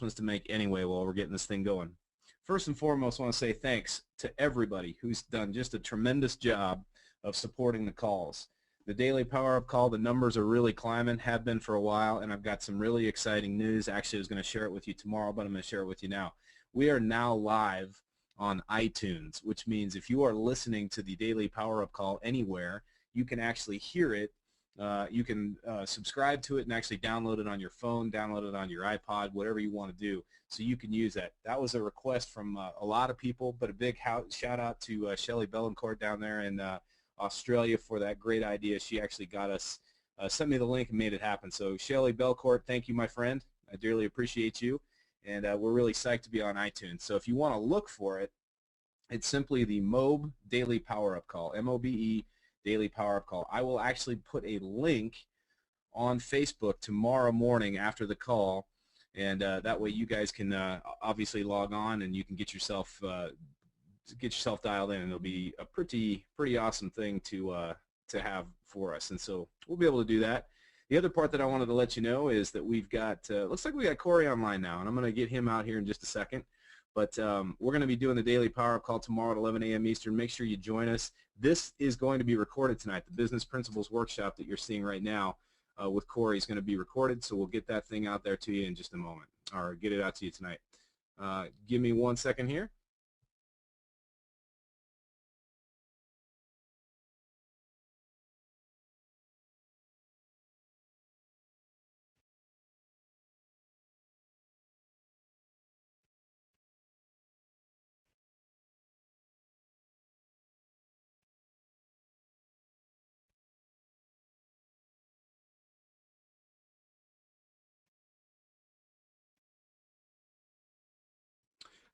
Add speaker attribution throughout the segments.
Speaker 1: announcements to make anyway while we're getting this thing going. First and foremost, I want to say thanks to everybody who's done just a tremendous job of supporting the calls. The daily power-up call, the numbers are really climbing, have been for a while, and I've got some really exciting news. Actually, I was going to share it with you tomorrow, but I'm going to share it with you now. We are now live on iTunes, which means if you are listening to the daily power-up call anywhere, you can actually hear it. You can subscribe to it and actually download it on your phone, download it on your iPod, whatever you want to do, so you can use that. That was a request from a lot of people, but a big shout out to Shelley Bellancourt down there in Australia for that great idea. She actually got us, sent me the link and made it happen. So Shelley Bellancourt, thank you, my friend. I dearly appreciate you, and we're really psyched to be on iTunes. So if you want to look for it, it's simply the MOBE Daily Power Up Call, M-O-B-E Daily Power Up Call. I will actually put a link on Facebook tomorrow morning after the call, and that way you guys can obviously log on and you can get yourself dialed in, and it'll be a pretty awesome thing to have for us. And so we'll be able to do that. The other part that I wanted to let you know is that we've got looks like we got Corey online now, and I'm going to get him out here in just a second. But we're going to be doing the daily power up call tomorrow at 11 a.m. Eastern. Make sure you join us. This is going to be recorded tonight. The Business Principles Workshop that you're seeing right now with Corey is going to be recorded, so we'll get that thing out there to you in just a moment, or get it out to you tonight. Give me 1 second here.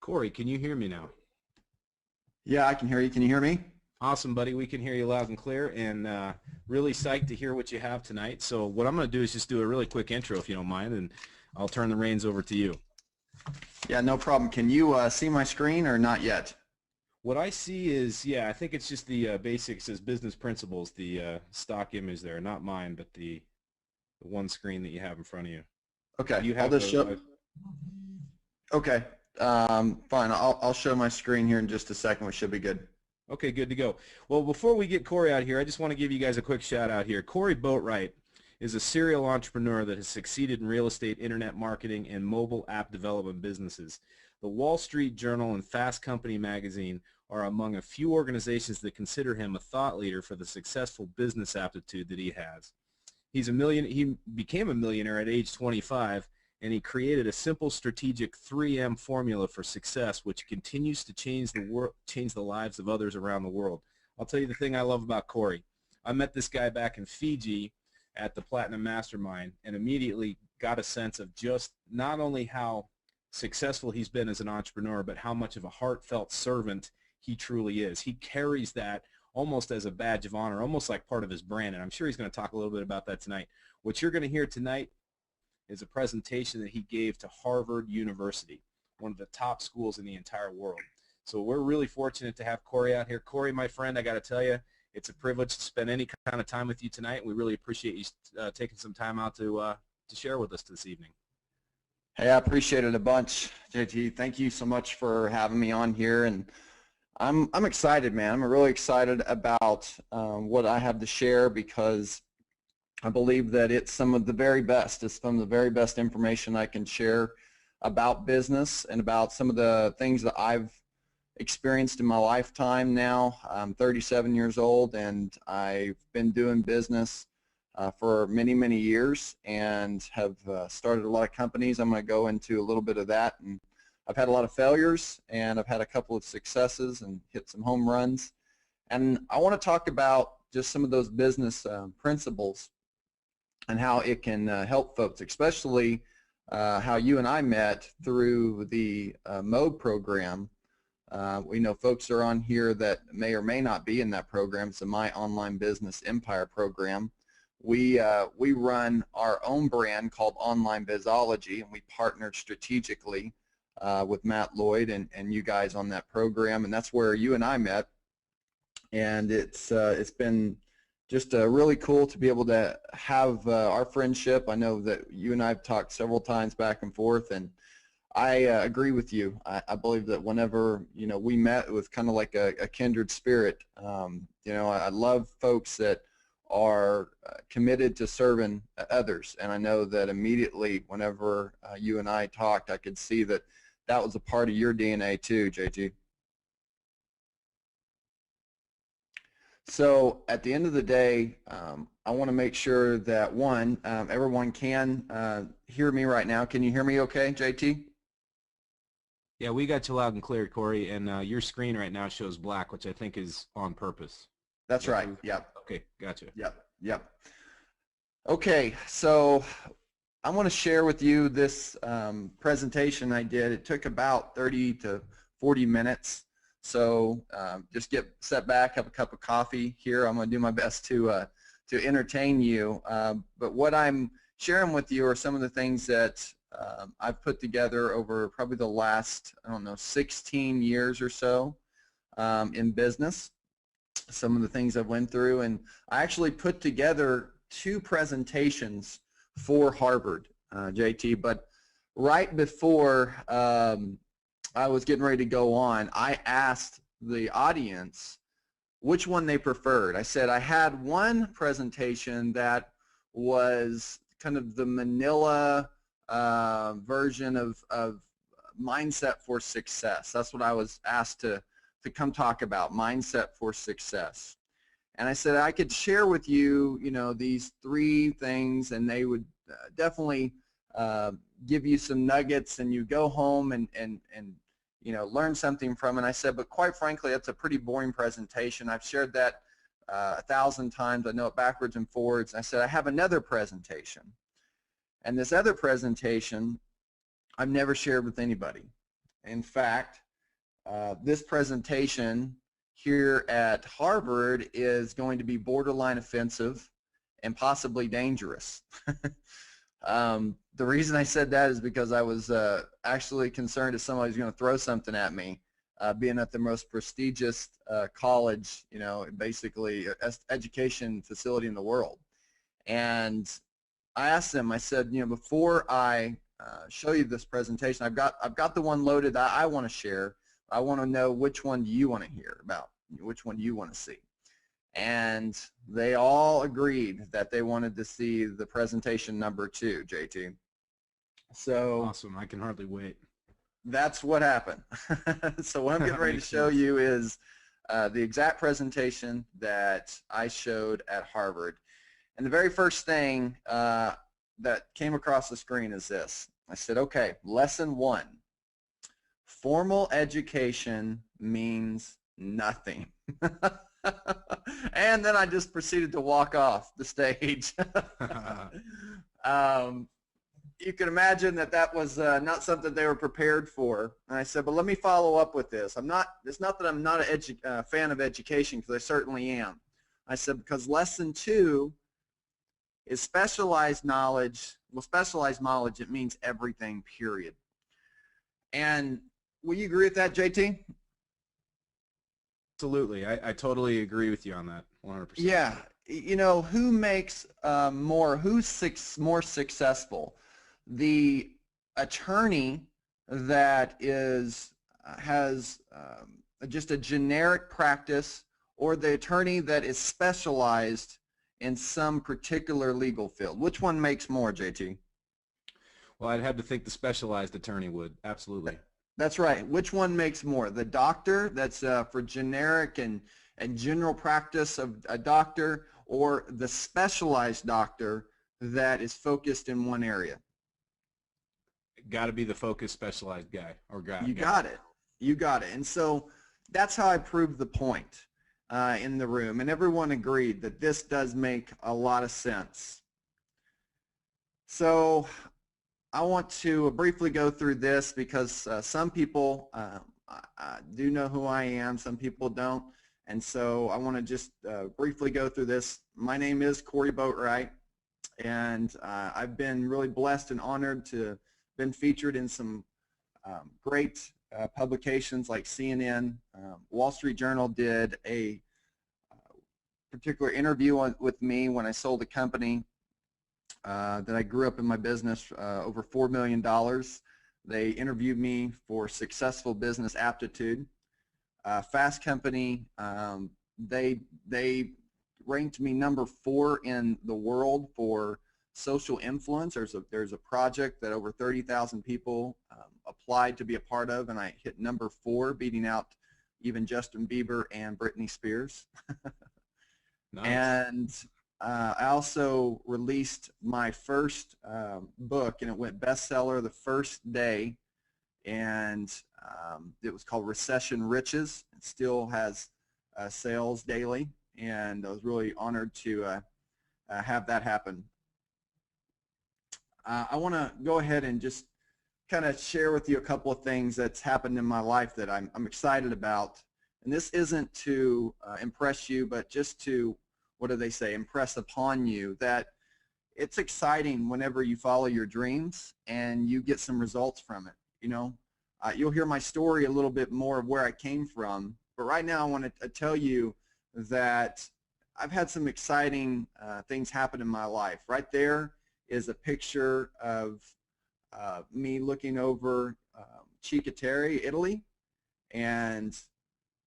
Speaker 1: Corey, can you hear me now?
Speaker 2: Yeah, I can hear you. Can you hear me?
Speaker 1: Awesome, buddy. We can hear you loud and clear, and really psyched to hear what you have tonight. So what I'm going to do is just do a really quick intro, if you don't mind, and I'll turn the reins over to you.
Speaker 2: Yeah, no problem. Can you see my screen or not yet?
Speaker 1: What I see is, yeah, I think it's just the basics as business principles, the stock image there, not mine, but the one screen that you have in front of you.
Speaker 2: Okay,
Speaker 1: You have
Speaker 2: I'll just show. Okay, fine. I'll show my screen here in just a second. We should be good.
Speaker 1: Okay, good to go. Well, before we get Corey out here, I just want to give you guys a quick shout out here. Corey Boatwright is a serial entrepreneur that has succeeded in real estate, internet marketing, and mobile app development businesses. The Wall Street Journal and Fast Company magazine are among a few organizations that consider him a thought leader for the successful business aptitude that he has. He became a millionaire at age 25, and he created a simple strategic 3M formula for success, which continues to change the lives of others around the world. I'll tell you the thing I love about Corey. I met this guy back in Fiji at the Platinum Mastermind, and immediately got a sense of just not only how successful he's been as an entrepreneur, but how much of a heartfelt servant he truly is. He carries that almost as a badge of honor, almost like part of his brand, and I'm sure he's going to talk a little bit about that tonight. What you're going to hear tonight is a presentation that he gave to Harvard University, one of the top schools in the entire world. So we're really fortunate to have Corey out here. Corey, my friend, I got to tell you, it's a privilege to spend any kind of time with you tonight. We really appreciate you taking some time out to share with us this evening.
Speaker 2: Hey, I appreciate it a bunch, JT. Thank you so much for having me on here, and I'm excited, man. I'm really excited about what I have to share, because I believe that it's some of the very best. It's some of the very best information I can share about business and about some of the things that I've experienced in my lifetime now. I'm 37 years old, and I've been doing business for many, many years, and have started a lot of companies. I'm going to go into a little bit of that. And I've had a lot of failures, and I've had a couple of successes and hit some home runs. And I want to talk about just some of those business principles and how it can help folks, especially how you and I met through the MOBE program. We know folks are on here that may or may not be in that program. It's the My Online Business Empire program. We run our own brand called Online Bizology, and we partnered strategically with Matt Lloyd and you guys on that program, and that's where you and I met. And it's been just really cool to be able to have our friendship. I know that you and I have talked several times back and forth, and I agree with you. I believe that whenever, we met, it was kind of like a kindred spirit. I love folks that are committed to serving others, and I know that immediately whenever you and I talked, I could see that that was a part of your DNA too, JT. So at the end of the day, I want to make sure that one, everyone can hear me right now. Can you hear me okay, JT?
Speaker 1: Yeah, we got you loud and clear, Corey, and your screen right now shows black, which I think is on purpose.
Speaker 2: That's right. Yep.
Speaker 1: Okay, gotcha.
Speaker 2: Yep. Okay, so I want to share with you this presentation I did. It took about 30 to 40 minutes. So just set back, have a cup of coffee here. I'm going to do my best to entertain you. But what I'm sharing with you are some of the things that I've put together over probably the last, 16 years or so in business. Some of the things I've went through, and I actually put together 2 presentations for Harvard, JT. But right before I was getting ready to go on, I asked the audience which one they preferred. I said I had one presentation that was kind of the Manila version of mindset for success. That's what I was asked to come talk about, mindset for success. And I said I could share with you, these 3 things, and they would definitely give you some nuggets, and you go home and learn something from it. And I said, but quite frankly, that's a pretty boring presentation. I've shared that 1,000 times. I know it backwards and forwards. And I said, I have another presentation. And this other presentation I've never shared with anybody. In fact, this presentation here at Harvard is going to be borderline offensive and possibly dangerous. The reason I said that is because I was actually concerned if somebody's going to throw something at me, being at the most prestigious college, basically education facility in the world. And I asked them, I said, before I show you this presentation, I've got the one loaded that I want to share. I want to know which one do you want to hear about, which one do you want to see. And they all agreed that they wanted to see the presentation number 2, JT. So
Speaker 1: awesome. I can hardly wait.
Speaker 2: That's what happened. So what I'm getting ready to show you is the exact presentation that I showed at Harvard. And the very first thing that came across the screen is this. I said, okay, lesson 1. Formal education means nothing. And then I just proceeded to walk off the stage. You can imagine that was not something they were prepared for. And I said, but let me follow up with this. It's not that I'm not a fan of education, because I certainly am. I said, because lesson 2 is specialized knowledge. Well, specialized knowledge, it means everything, period. And will you agree with that, JT?
Speaker 1: Absolutely. I totally agree with you on that, 100%.
Speaker 2: Yeah. Who makes who's more successful? The attorney that has just a generic practice, or the attorney that is specialized in some particular legal field? Which one makes more, JT?
Speaker 1: Well, I'd have to think the specialized attorney would. Absolutely.
Speaker 2: That's right. Which one makes more? The doctor that's for generic and general practice of a doctor, or the specialized doctor that is focused in one area?
Speaker 1: Got to be the focused specialized guy or guy.
Speaker 2: You got it. You got it. And so that's how I proved the point in the room, and everyone agreed that this does make a lot of sense. So I want to briefly go through this, because some people do know who I am, some people don't, and so I want to just briefly go through this. My name is Corey Boatwright, and I've been really blessed and honored to been featured in some great publications like CNN. Wall Street Journal did a particular interview with me when I sold a company that I grew up in my business, over $4 million. They interviewed me for Successful Business Aptitude. Fast Company, they ranked me number 4 in the world for social influence. There's a project that over 30,000 people applied to be a part of, and I hit number 4, beating out even Justin Bieber and Britney Spears.
Speaker 1: Nice.
Speaker 2: And I also released my first book, and it went bestseller the first day, and it was called Recession Riches. It still has sales daily, and I was really honored to have that happen. I want to go ahead and just kind of share with you a couple of things that's happened in my life that I'm excited about. And this isn't to impress you, but just to, what do they say, impress upon you that it's exciting whenever you follow your dreams and you get some results from it. You know, you'll hear my story a little bit more of where I came from, but right now I want to tell you that I've had some exciting things happen in my life. Right there is a picture of me looking over Terre, Italy, and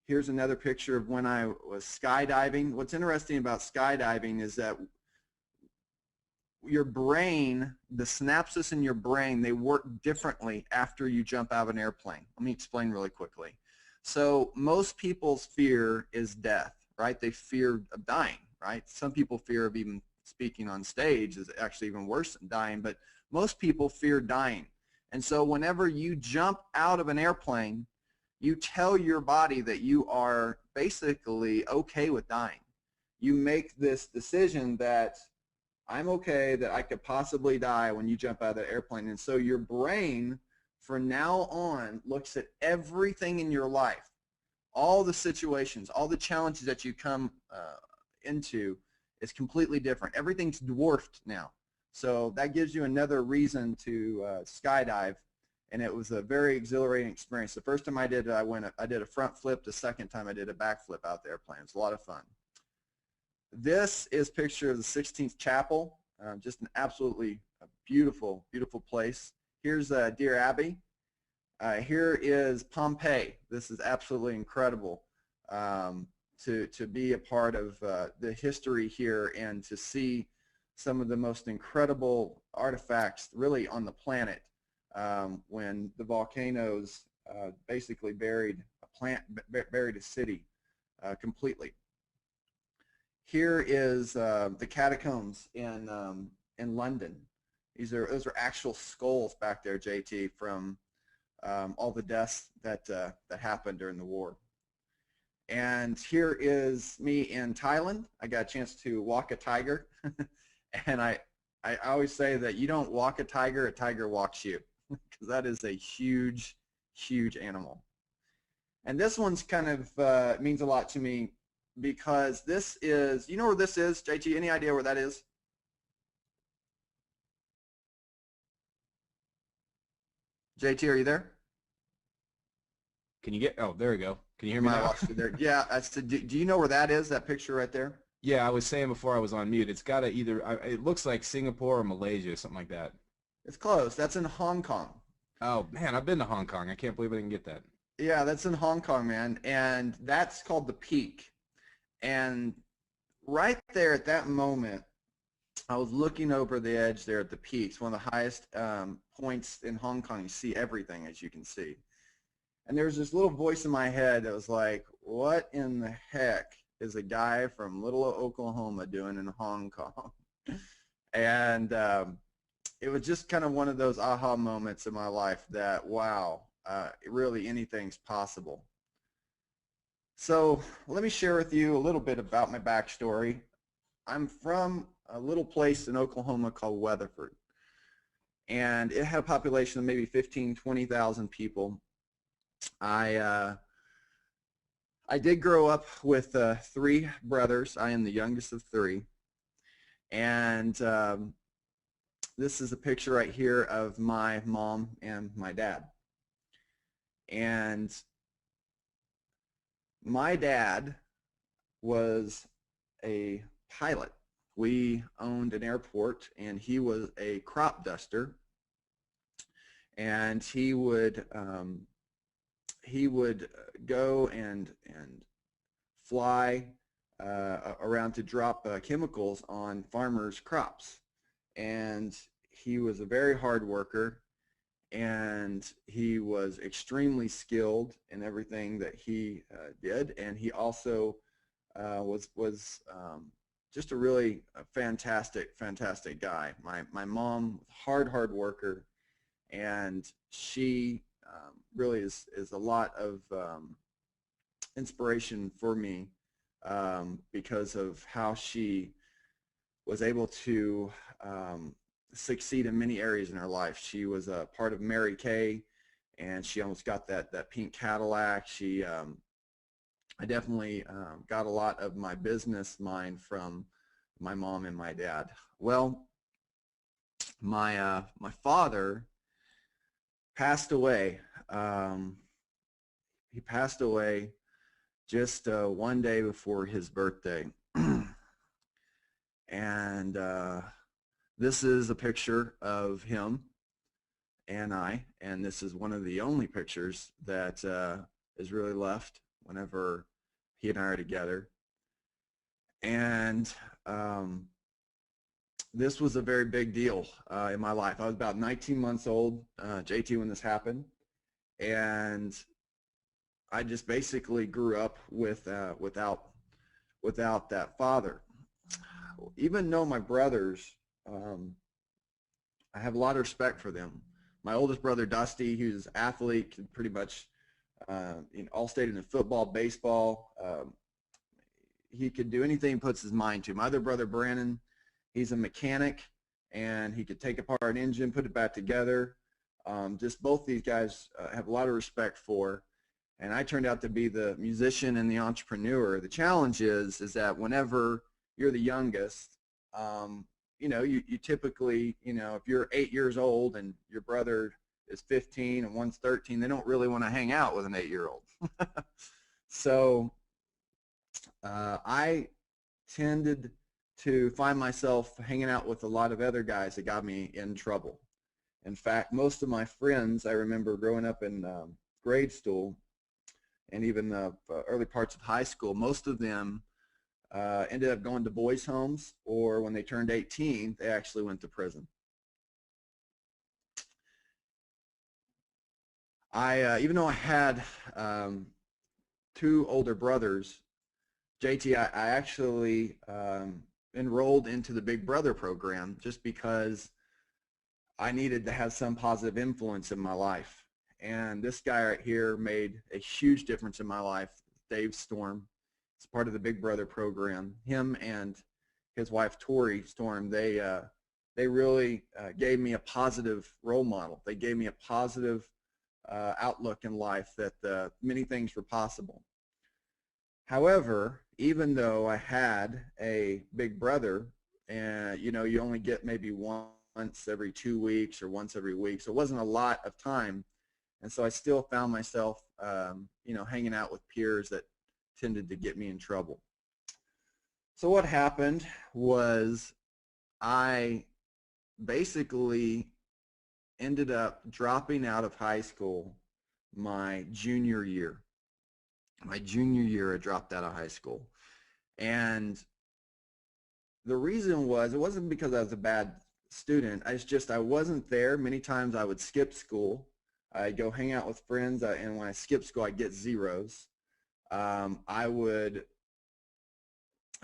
Speaker 2: here's another picture of when I was skydiving. What's interesting about skydiving is that your brain, the synapses in your brain, they work differently after you jump out of an airplane. Let me explain really quickly. So most people's fear is death, right? They fear of dying, right? Some people fear of even speaking on stage is actually even worse than dying, but most people fear dying. And so whenever you jump out of an airplane, you tell your body that you are basically okay with dying. You make this decision that I'm okay that I could possibly die when you jump out of the airplane. And so your brain, from now on, looks at everything in your life, all the situations, all the challenges that you come into is completely different. Everything's dwarfed now. So that gives you another reason to skydive, and it was a very exhilarating experience. The first time I did it, I did a front flip. The second time I did a back flip out the airplane. It was a lot of fun. This is a picture of the 16th Chapel, just an absolutely beautiful, beautiful place. Here's Dear Abbey. Here is Pompeii. This is absolutely incredible to be a part of the history here and to see some of the most incredible artifacts really on the planet when the volcanoes basically buried a city completely. Here is the catacombs in London. Those are actual skulls back there, JT, from all the deaths that happened during the war. And here is me in Thailand. I got a chance to walk a tiger, and I always say that you don't walk a tiger walks you, because that is a huge, huge animal. And this one's kind of means a lot to me, because this is, you know where this is, JT? Any idea where that is? JT, are you there?
Speaker 1: Can you get, oh, there we go. Can you hear me now?
Speaker 2: I lost you there. Yeah, I said, do you know where that is, that picture right there?
Speaker 1: Yeah, I was saying before I was on mute, it's got to either, it looks like Singapore or Malaysia, something like that.
Speaker 2: It's close. That's in Hong Kong.
Speaker 1: Oh, man, I've been to Hong Kong. I can't believe I didn't get that.
Speaker 2: Yeah, that's in Hong Kong, man, and that's called the Peak. And right there at that moment, I was looking over the edge there at the Peak. It's one of the highest points in Hong Kong. You see everything, as you can see. And there was this little voice in my head that was like, what in the heck is a guy from Little Oklahoma doing in Hong Kong? And it was just kind of one of those aha moments in my life that, wow, really anything's possible. So let me share with you a little bit about my backstory. I'm from a little place in Oklahoma called Weatherford, and it had a population of maybe 15,000, 20,000 people. I did grow up with 3 brothers. I am the youngest of 3, and this is a picture right here of my mom and my dad. And my dad was a pilot. We owned an airport, and he was a crop duster. and he would go and fly around to drop chemicals on farmers' crops. And he was a very hard worker, and he was extremely skilled in everything that he did. And he also was just a really fantastic guy. My mom, hard worker, and she really is a lot of inspiration for me because of how she was able to succeed in many areas in her life. She was a part of Mary Kay, and she almost got that pink Cadillac. I definitely got a lot of my business mind from my mom and my dad. Well, my father passed away. He passed away just one day before his birthday. And this is a picture of him and I, and this is one of the only pictures that is really left whenever he and I are together. And this was a very big deal in my life. I was about 19 months old, JT, when this happened, and I just basically grew up without that father. Even though my brothers, I have a lot of respect for them. My oldest brother, Dusty, who's an athlete, could pretty much all-state in football, baseball. He could do anything he puts his mind to. My other brother, Brandon, he's a mechanic, and he could take apart an engine, put it back together. Just both these guys have a lot of respect for. And I turned out to be the musician and the entrepreneur. The challenge is that whenever you're the youngest, you typically, if you're 8 years old and your brother is 15 and one's 13, they don't really want to hang out with an 8-year-old. So I tended to find myself hanging out with a lot of other guys that got me in trouble. In fact, most of my friends, I remember growing up in grade school and even the early parts of high school, most of them ended up going to boys' homes, or when they turned 18, they actually went to prison. Even though I had 2 older brothers, JT, I actually enrolled into the Big Brother program just because I needed to have some positive influence in my life. And this guy right here made a huge difference in my life, Dave Storm. He's part of the Big Brother program. Him and his wife, Tori Storm, they really gave me a positive role model. They gave me a positive outlook in life that many things were possible. However, even though I had a big brother, and you only get maybe once every 2 weeks or once every week, so it wasn't a lot of time, and so I still found myself, hanging out with peers that tended to get me in trouble. So what happened was I basically ended up dropping out of high school my junior year. My junior year, I dropped out of high school. And the reason was, it wasn't because I was a bad student. It's just I wasn't there. Many times I would skip school. I'd go hang out with friends, and when I skipped school, I'd get zeros. I would,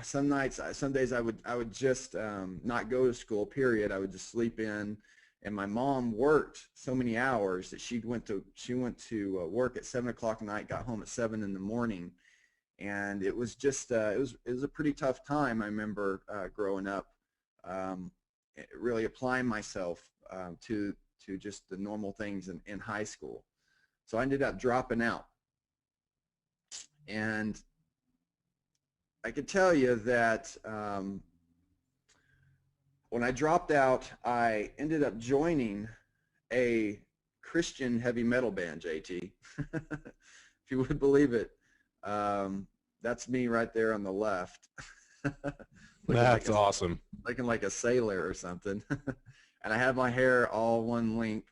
Speaker 2: some days I would just not go to school, period. I would just sleep in. And my mom worked so many hours that she went to work at 7 o'clock at night, got home at 7 in the morning, and it was just it was a pretty tough time. I remember growing up, really applying myself to just the normal things in high school. So I ended up dropping out, and I could tell you that when I dropped out, I ended up joining a Christian heavy metal band, JT. If you would believe it. That's me right there on the left.
Speaker 1: That's awesome.
Speaker 2: Looking like a sailor or something. And I had my hair all one length.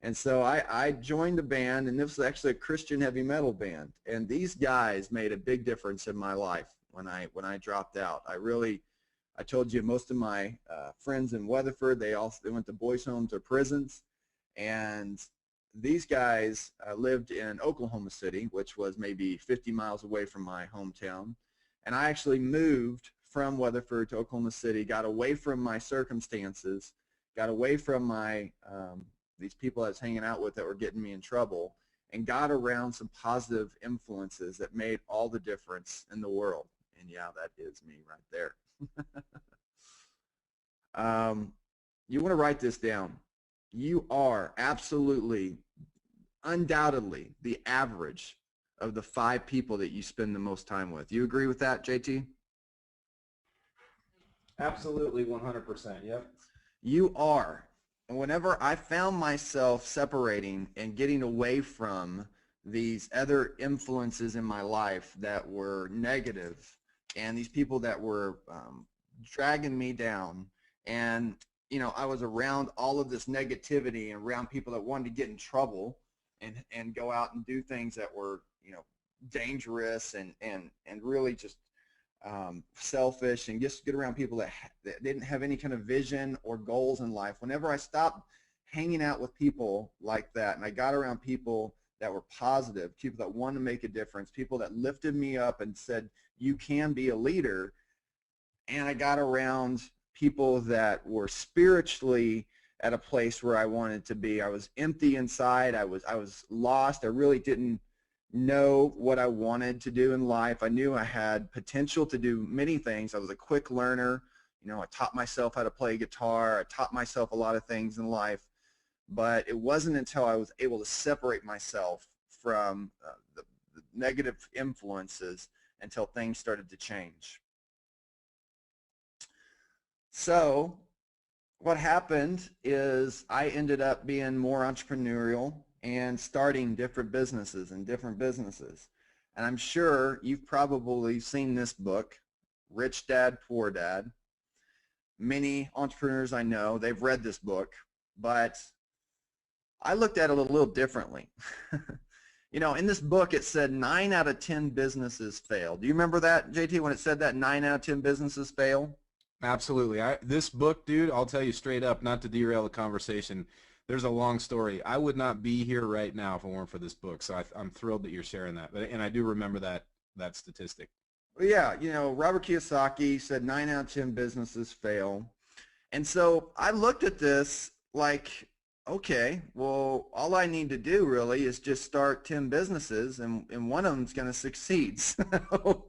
Speaker 2: And so I joined a band, and this was actually a Christian heavy metal band. And these guys made a big difference in my life when I dropped out. I told you most of my friends in Weatherford, they went to boys' homes or prisons. And these guys lived in Oklahoma City, which was maybe 50 miles away from my hometown. And I actually moved from Weatherford to Oklahoma City, got away from my circumstances, got away from my these people I was hanging out with that were getting me in trouble, and got around some positive influences that made all the difference in the world. And yeah, that is me right there. You want to write this down. You are absolutely, undoubtedly, the average of the 5 people that you spend the most time with. You agree with that, JT?
Speaker 1: Absolutely, 100%. Yep.
Speaker 2: You are. And whenever I found myself separating and getting away from these other influences in my life that were negative, and these people that were dragging me down, and I was around all of this negativity and around people that wanted to get in trouble and go out and do things that were dangerous and really just selfish, and just get around people that didn't have any kind of vision or goals in life. Whenever I stopped hanging out with people like that, and I got around people that were positive, people that wanted to make a difference, people that lifted me up and said, you can be a leader, and I got around people that were spiritually at a place where I wanted to be. I was empty inside. I was lost. I really didn't know what I wanted to do in life. I knew I had potential to do many things. I was a quick learner. I taught myself how to play guitar. I taught myself a lot of things in life. But it wasn't until I was able to separate myself from the negative influences until things started to change. So what happened is I ended up being more entrepreneurial and starting different businesses. And I'm sure you've probably seen this book, Rich Dad, Poor Dad. Many entrepreneurs I know, they've read this book, but I looked at it a little differently. In this book it said 9 out of 10 businesses fail. Do you remember that, JT, when it said that 9 out of 10 businesses fail?
Speaker 1: Absolutely. This book, dude, I'll tell you straight up, not to derail the conversation, there's a long story. I would not be here right now if it weren't for this book, so I'm thrilled that you're sharing that. And I do remember that statistic.
Speaker 2: Well, yeah, Robert Kiyosaki said 9 out of 10 businesses fail. And so I looked at this like, okay, well, all I need to do really is just start 10 businesses, and one of them's going to succeed. So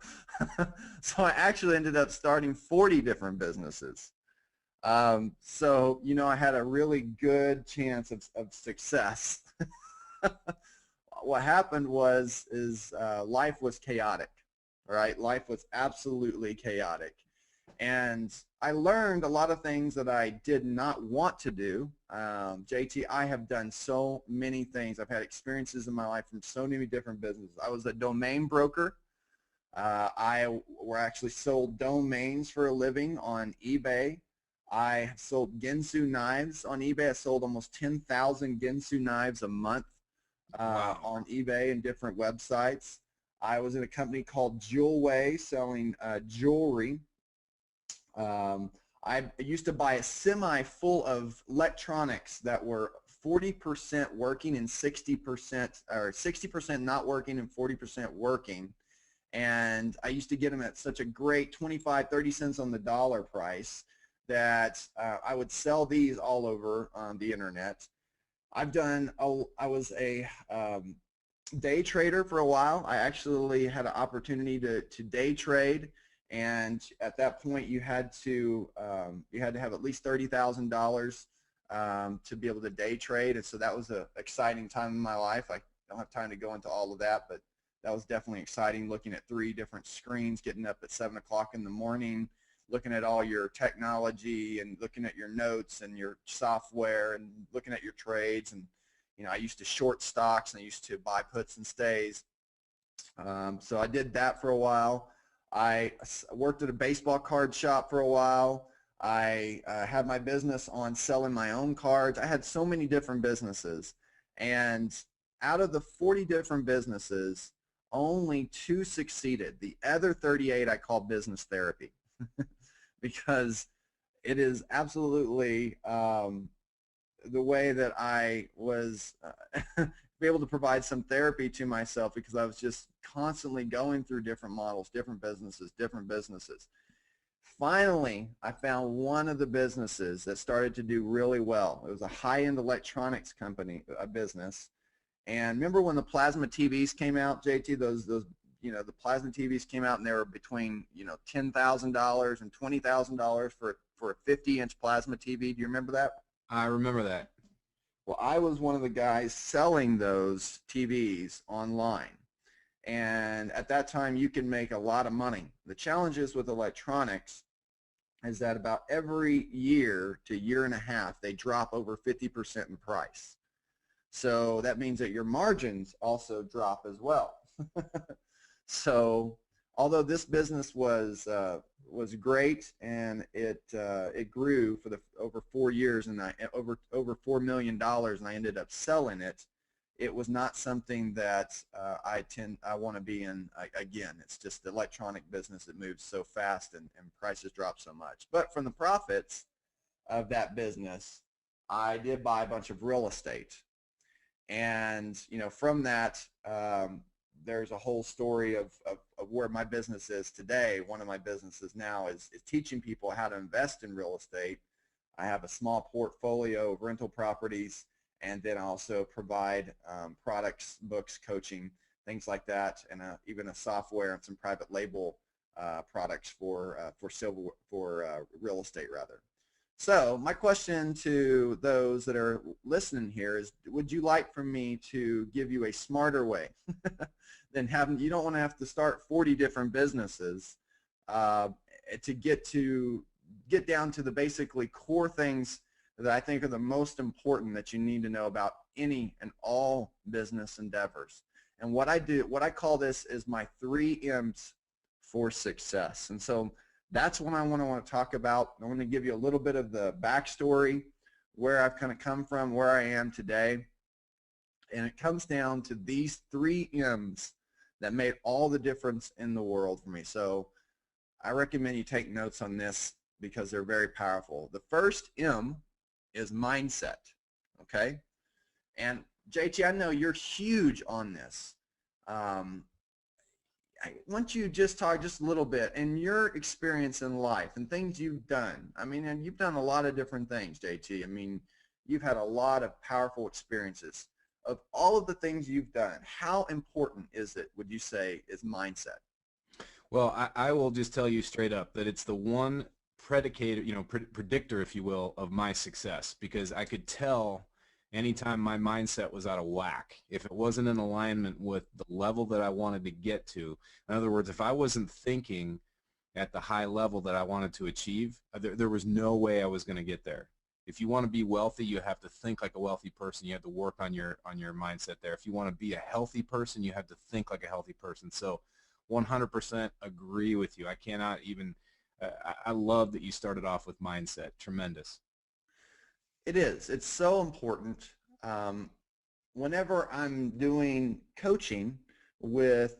Speaker 2: I actually ended up starting 40 different businesses. So, I had a really good chance of success. What happened was life was chaotic, right? Life was absolutely chaotic. And I learned a lot of things that I did not want to do. JT, I have done so many things. I've had experiences in my life from so many different businesses. I was a domain broker. I actually sold domains for a living on eBay. I sold Ginsu knives on eBay. I sold almost 10,000 Ginsu knives a month
Speaker 1: Wow.
Speaker 2: on eBay and different websites. I was in a company called Jewelway selling jewelry. I used to buy a semi full of electronics that were 40% working and 60% or 60% not working and 40% working. And I used to get them at such a great 25, 30 cents on the dollar price that I would sell these all over the internet. I was a day trader for a while. I actually had an opportunity to day trade, and at that point you had to have at least $30,000 to be able to day trade, and so that was an exciting time in my life. I don't have time to go into all of that, but that was definitely exciting, looking at 3 different screens, getting up at 7 o'clock in the morning, looking at all your technology and looking at your notes and your software and looking at your trades. And I used to short stocks and I used to buy puts and stays. So I did that for a while. I worked at a baseball card shop for a while. I had my business on selling my own cards. I had so many different businesses. And out of the 40 different businesses, only 2 succeeded. The other 38 I call business therapy because it is absolutely the way that I was be able to provide some therapy to myself, because I was just constantly going through different models, different businesses, different businesses. Finally, I found one of the businesses that started to do really well. It was a high-end electronics company, a business. And remember when the plasma TVs came out, JT? Those the plasma TVs came out, and they were between $10,000 and $20,000 for a 50-inch plasma TV. Do you remember that?
Speaker 1: I remember that.
Speaker 2: Well, I was one of the guys selling those TVs online. And at that time, you can make a lot of money. The challenges with electronics is that about every year to year and a half, they drop over 50% in price. So that means that your margins also drop as well. So although this business was great, and it grew for over 4 years, and over $4 million, and I ended up selling it, it was not something that I want to be in again. It's just the electronic business that moves so fast, and prices drop so much. But from the profits of that business, I did buy a bunch of real estate. And from that, there's a whole story of where my business is today. One of my businesses now is teaching people how to invest in real estate. I have a small portfolio of rental properties, and then I also provide products, books, coaching, things like that, and even a software and some private label products for real estate rather. So my question to those that are listening here is, would you like for me to give you a smarter way than having, you don't want to have to start 40 different businesses to get down to the basically core things that I think are the most important that you need to know about any and all business endeavors. And what I call this is my 3 M's for success. And so that's what I want to talk about. I want to give you a little bit of the backstory, where I've kind of come from, where I am today. And it comes down to these 3 M's that made all the difference in the world for me. So I recommend you take notes on this because they're very powerful. The first M is mindset, okay? And JT, I know you're huge on this. I want you to just talk just a little bit in your experience in life and things you've done. I mean, and you've done a lot of different things, JT. I mean, you've had a lot of powerful experiences. Of all of the things you've done, how important is it, would you say, is mindset?
Speaker 1: Well, I will just tell you straight up that it's the one predicator, predictor, if you will, of my success, because I could tell anytime my mindset was out of whack, if it wasn't in alignment with the level that I wanted to get to. In other words, if I wasn't thinking at the high level that I wanted to achieve, there was no way I was going to get there. If you want to be wealthy, you have to think like a wealthy person. You have to work on your mindset there. If you want to be a healthy person, you have to think like a healthy person. So 100% agree with you. I cannot even I love that you started off with mindset. Tremendous.
Speaker 2: It is. It's so important. Whenever I'm doing coaching with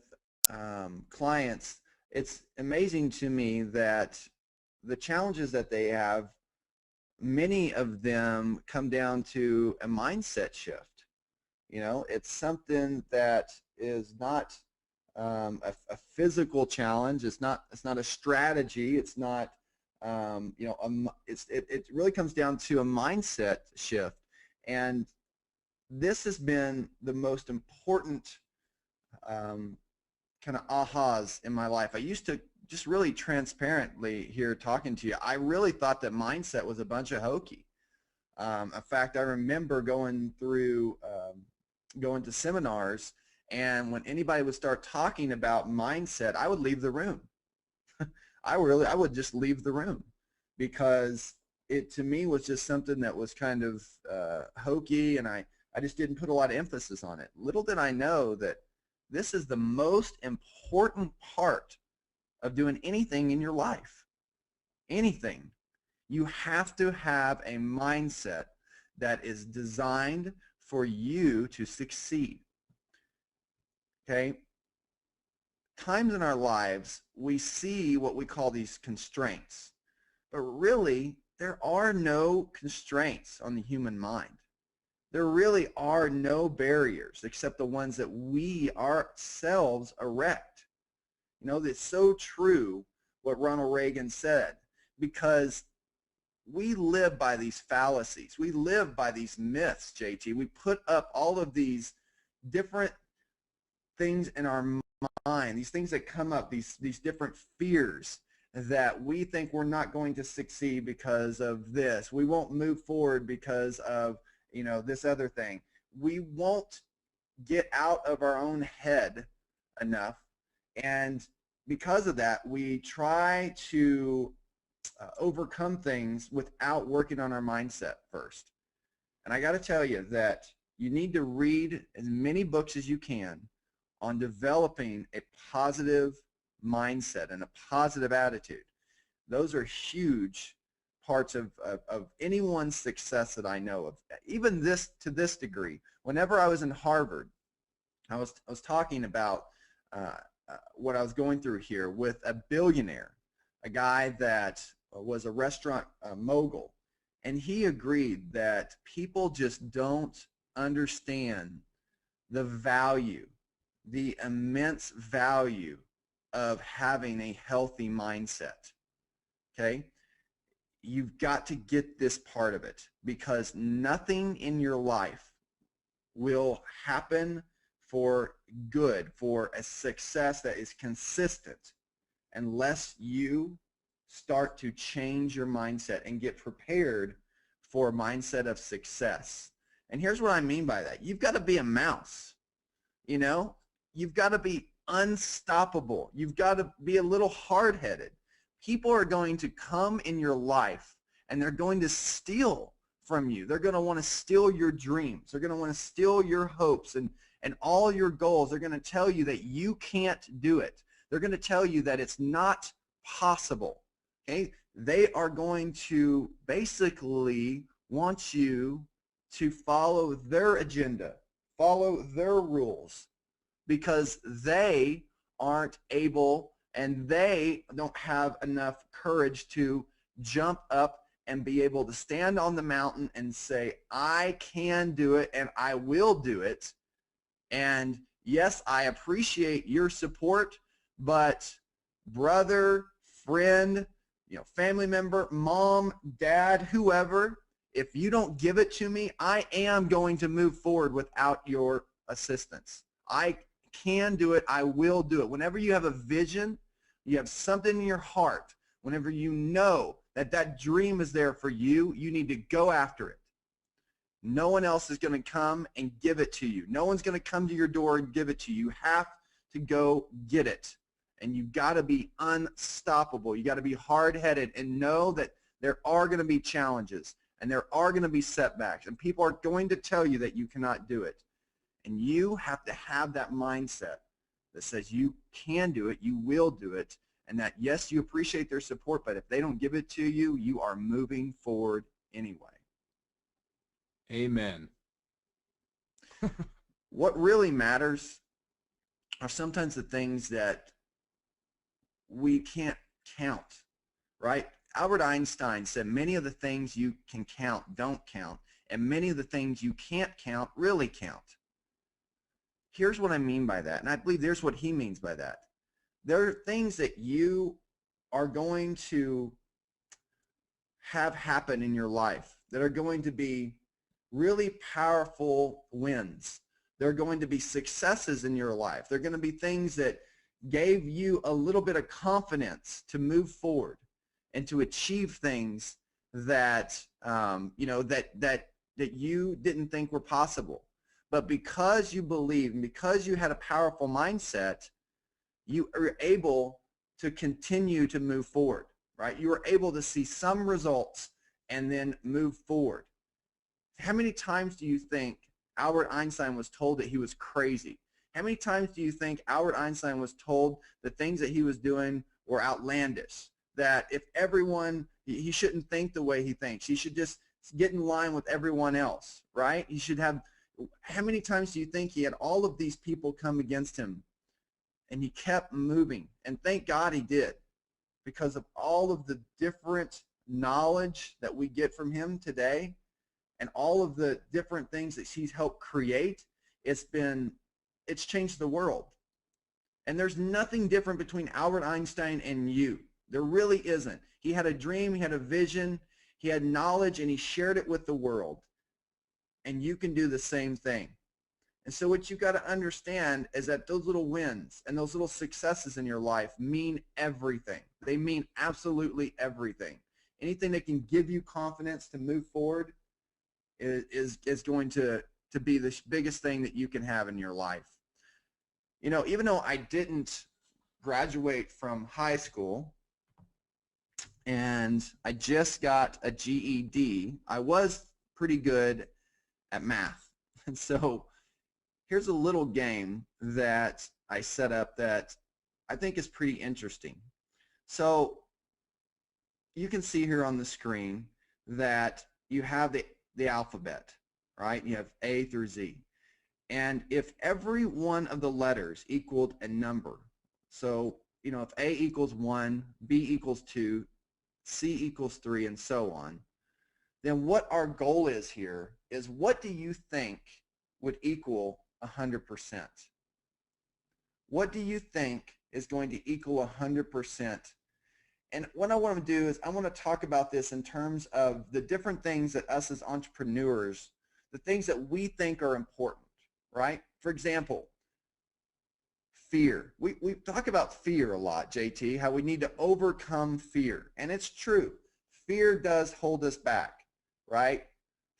Speaker 2: clients, it's amazing to me that the challenges that they have, many of them come down to a mindset shift. It's something that is not a physical challenge. It's not a strategy. It's not it really comes down to a mindset shift. And this has been the most important kind of ahas in my life. I used to, just really transparently here talking to you, I really thought that mindset was a bunch of hokey. In fact, I remember going to seminars, and when anybody would start talking about mindset, I would leave the room. I would just leave the room, because it to me was just something that was kind of hokey, and I just didn't put a lot of emphasis on it. Little did I know that this is the most important part of doing anything in your life. Anything. You have to have a mindset that is designed for you to succeed. Okay? Times in our lives, we see what we call these constraints. But really, there are no constraints on the human mind. There really are no barriers except the ones that we ourselves erect. You know, that's so true what Ronald Reagan said, because we live by these fallacies. We live by these myths, JT. We put up all of these different things in our mind, these things that come up, these different fears that we think we're not going to succeed because of this. We won't move forward because of, you know, this other thing. We won't get out of our own head enough, and because of that, we try to overcome things without working on our mindset first. And I got to tell you that you need to read as many books as you can on developing a positive mindset and a positive attitude. Those are huge parts of anyone's success that I know of. Even this, to this degree, whenever I was in Harvard, I was talking about what I was going through here with a billionaire, a guy that was a restaurant mogul, and he agreed that people just don't understand the value, the immense value of having a healthy mindset. Okay? You've got to get this part of it, because nothing in your life will happen for good, for a success that is consistent, unless you start to change your mindset and get prepared for a mindset of success. And here's what I mean by that. You've got to be a mouse. You know, you've got to be unstoppable. You've got to be a little hard-headed. People are going to come in your life and they're going to steal from you. They're going to want to steal your dreams. They're going to want to steal your hopes and all your goals. They're going to tell you that you can't do it. They're going to tell you that it's not possible. Okay? They are going to basically want you to follow their agenda, follow their rules, because they aren't able and they don't have enough courage to jump up and be able to stand on the mountain and say, I can do it and I will do it. And yes, I appreciate your support, but brother, friend, you know, family member, mom, dad, whoever, if you don't give it to me, I am going to move forward without your assistance. I can do it. I will do it. Whenever you have a vision, you have something in your heart, whenever you know that that dream is there for you, you need to go after it. No one else is going to come and give it to you. No one's going to come to your door and give it to you. You have to go get it. And you've got to be unstoppable. You got to be hard-headed and know that there are going to be challenges and there are going to be setbacks and people are going to tell you that you cannot do it. And you have to have that mindset that says you can do it, you will do it, and that yes, you appreciate their support, but if they don't give it to you, you are moving forward anyway.
Speaker 1: Amen.
Speaker 2: What really matters are sometimes the things that we can't count, right? Albert Einstein said many of the things you can count don't count, and many of the things you can't count really count. Here's what I mean by that, and I believe there's what he means by that. There are things that you are going to have happen in your life that are going to be really powerful wins. There are going to be successes in your life. There are going to be things that gave you a little bit of confidence to move forward and to achieve things that you know, that you didn't think were possible. But because you believed and because you had a powerful mindset, you are able to continue to move forward, right? You were able to see some results and then move forward. How many times do you think Albert Einstein was told that he was crazy? How many times do you think Albert Einstein was told the things that he was doing were outlandish? That if everyone, he shouldn't think the way he thinks. He should just get in line with everyone else, right? He should have, How many times do you think he had all of these people come against him and he kept moving? And thank God he did, because of all of the different knowledge that we get from him today and all of the different things that he's helped create. It's changed the world. And there's nothing different between Albert Einstein and you. There really isn't. He had a dream, he had a vision, he had knowledge, and he shared it with the world. And you can do the same thing. And so what you've got to understand is that those little wins and those little successes in your life mean everything. They mean absolutely everything. Anything that can give you confidence to move forward is going to be the biggest thing that you can have in your life. You know, even though I didn't graduate from high school and I just got a GED, I was pretty good at math. And so here's a little game that I set up that I think is pretty interesting. So you can see here on the screen that you have the alphabet, right? You have A through Z. And if every one of the letters equaled a number, so, you know, if A equals 1, B equals 2, C equals 3, and so on, then what our goal is here is, what do you think would equal 100%? What do you think is going to equal 100%? And what I want to do is I want to talk about this in terms of the different things that us as entrepreneurs, the things that we think are important, right? For example, fear. We talk about fear a lot, JT, how we need to overcome fear. And it's true. Fear does hold us back, right?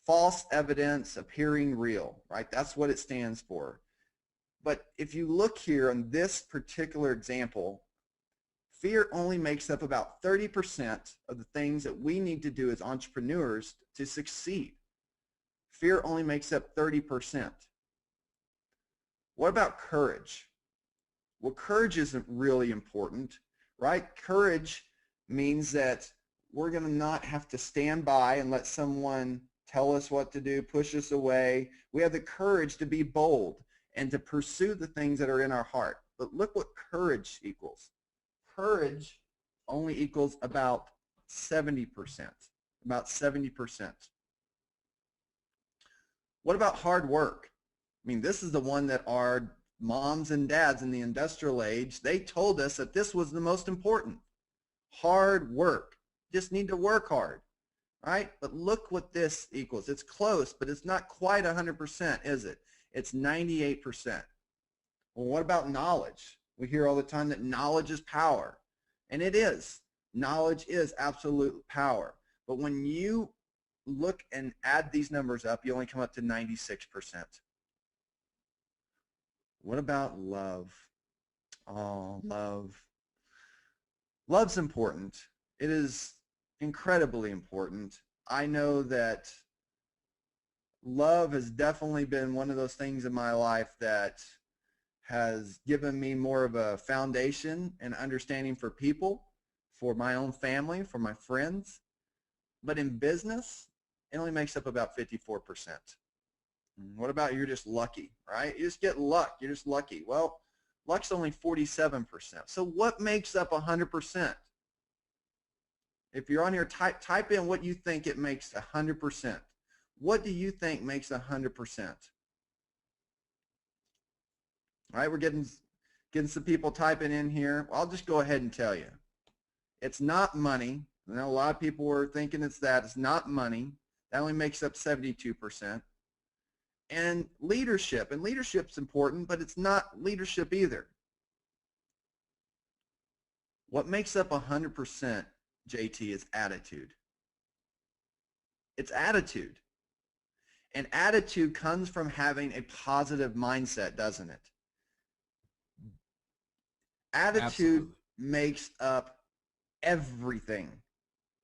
Speaker 2: False evidence appearing real, right? That's what it stands for. But if you look here on this particular example, fear only makes up about 30% of the things that we need to do as entrepreneurs to succeed. Fear only makes up 30%. What about courage? Well, courage isn't really important, right? Courage means that we're going to not have to stand by and let someone tell us what to do, push us away. We have the courage to be bold and to pursue the things that are in our heart. But look what courage equals. Courage only equals about 70%. About 70%. What about hard work? I mean, this is the one that our moms and dads in the industrial age, they told us that this was the most important. Hard work. Just need to work hard, right? But look what this equals. It's close, but it's not quite 100%, is it? It's 98%. Well, what about knowledge? We hear all the time that knowledge is power, and it is. Knowledge is absolute power. But when you look and add these numbers up, you only come up to 96%. What about love? Oh, love. Love's important. It is incredibly important. I know that love has definitely been one of those things in my life that has given me more of a foundation and understanding for people, for my own family, for my friends. But in business, it only makes up about 54%. What about you're just lucky, right? You just get luck. You're just lucky. Well, luck's only 47%. So what makes up 100%? If you're on here, type in what you think it makes 100%. What do you think makes 100%? All right, we're getting some people typing in here. Well, I'll just go ahead and tell you. It's not money. I know a lot of people were thinking it's that. It's not money. That only makes up 72%. And leadership. And leadership's important, but it's not leadership either. What makes up 100%, JT, is attitude. It's attitude. And attitude comes from having a positive mindset, doesn't it? Attitude Absolutely. Makes up everything.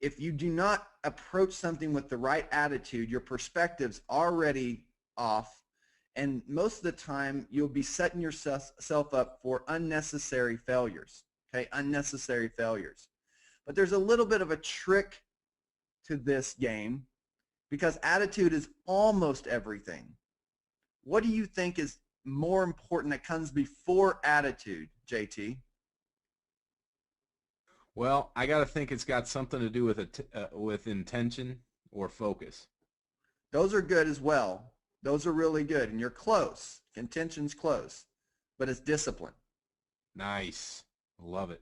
Speaker 2: If you do not approach something with the right attitude, your perspective's already off, and most of the time you'll be setting yourself up for unnecessary failures. Okay, unnecessary failures. But there's a little bit of a trick to this game, because attitude is almost everything. What do you think is more important that comes before attitude, JT?
Speaker 1: Well, I got to think it's got something to do with intention or focus.
Speaker 2: Those are good as well. Those are really good, and you're close. Intention's close, but it's discipline.
Speaker 1: Nice. Love it.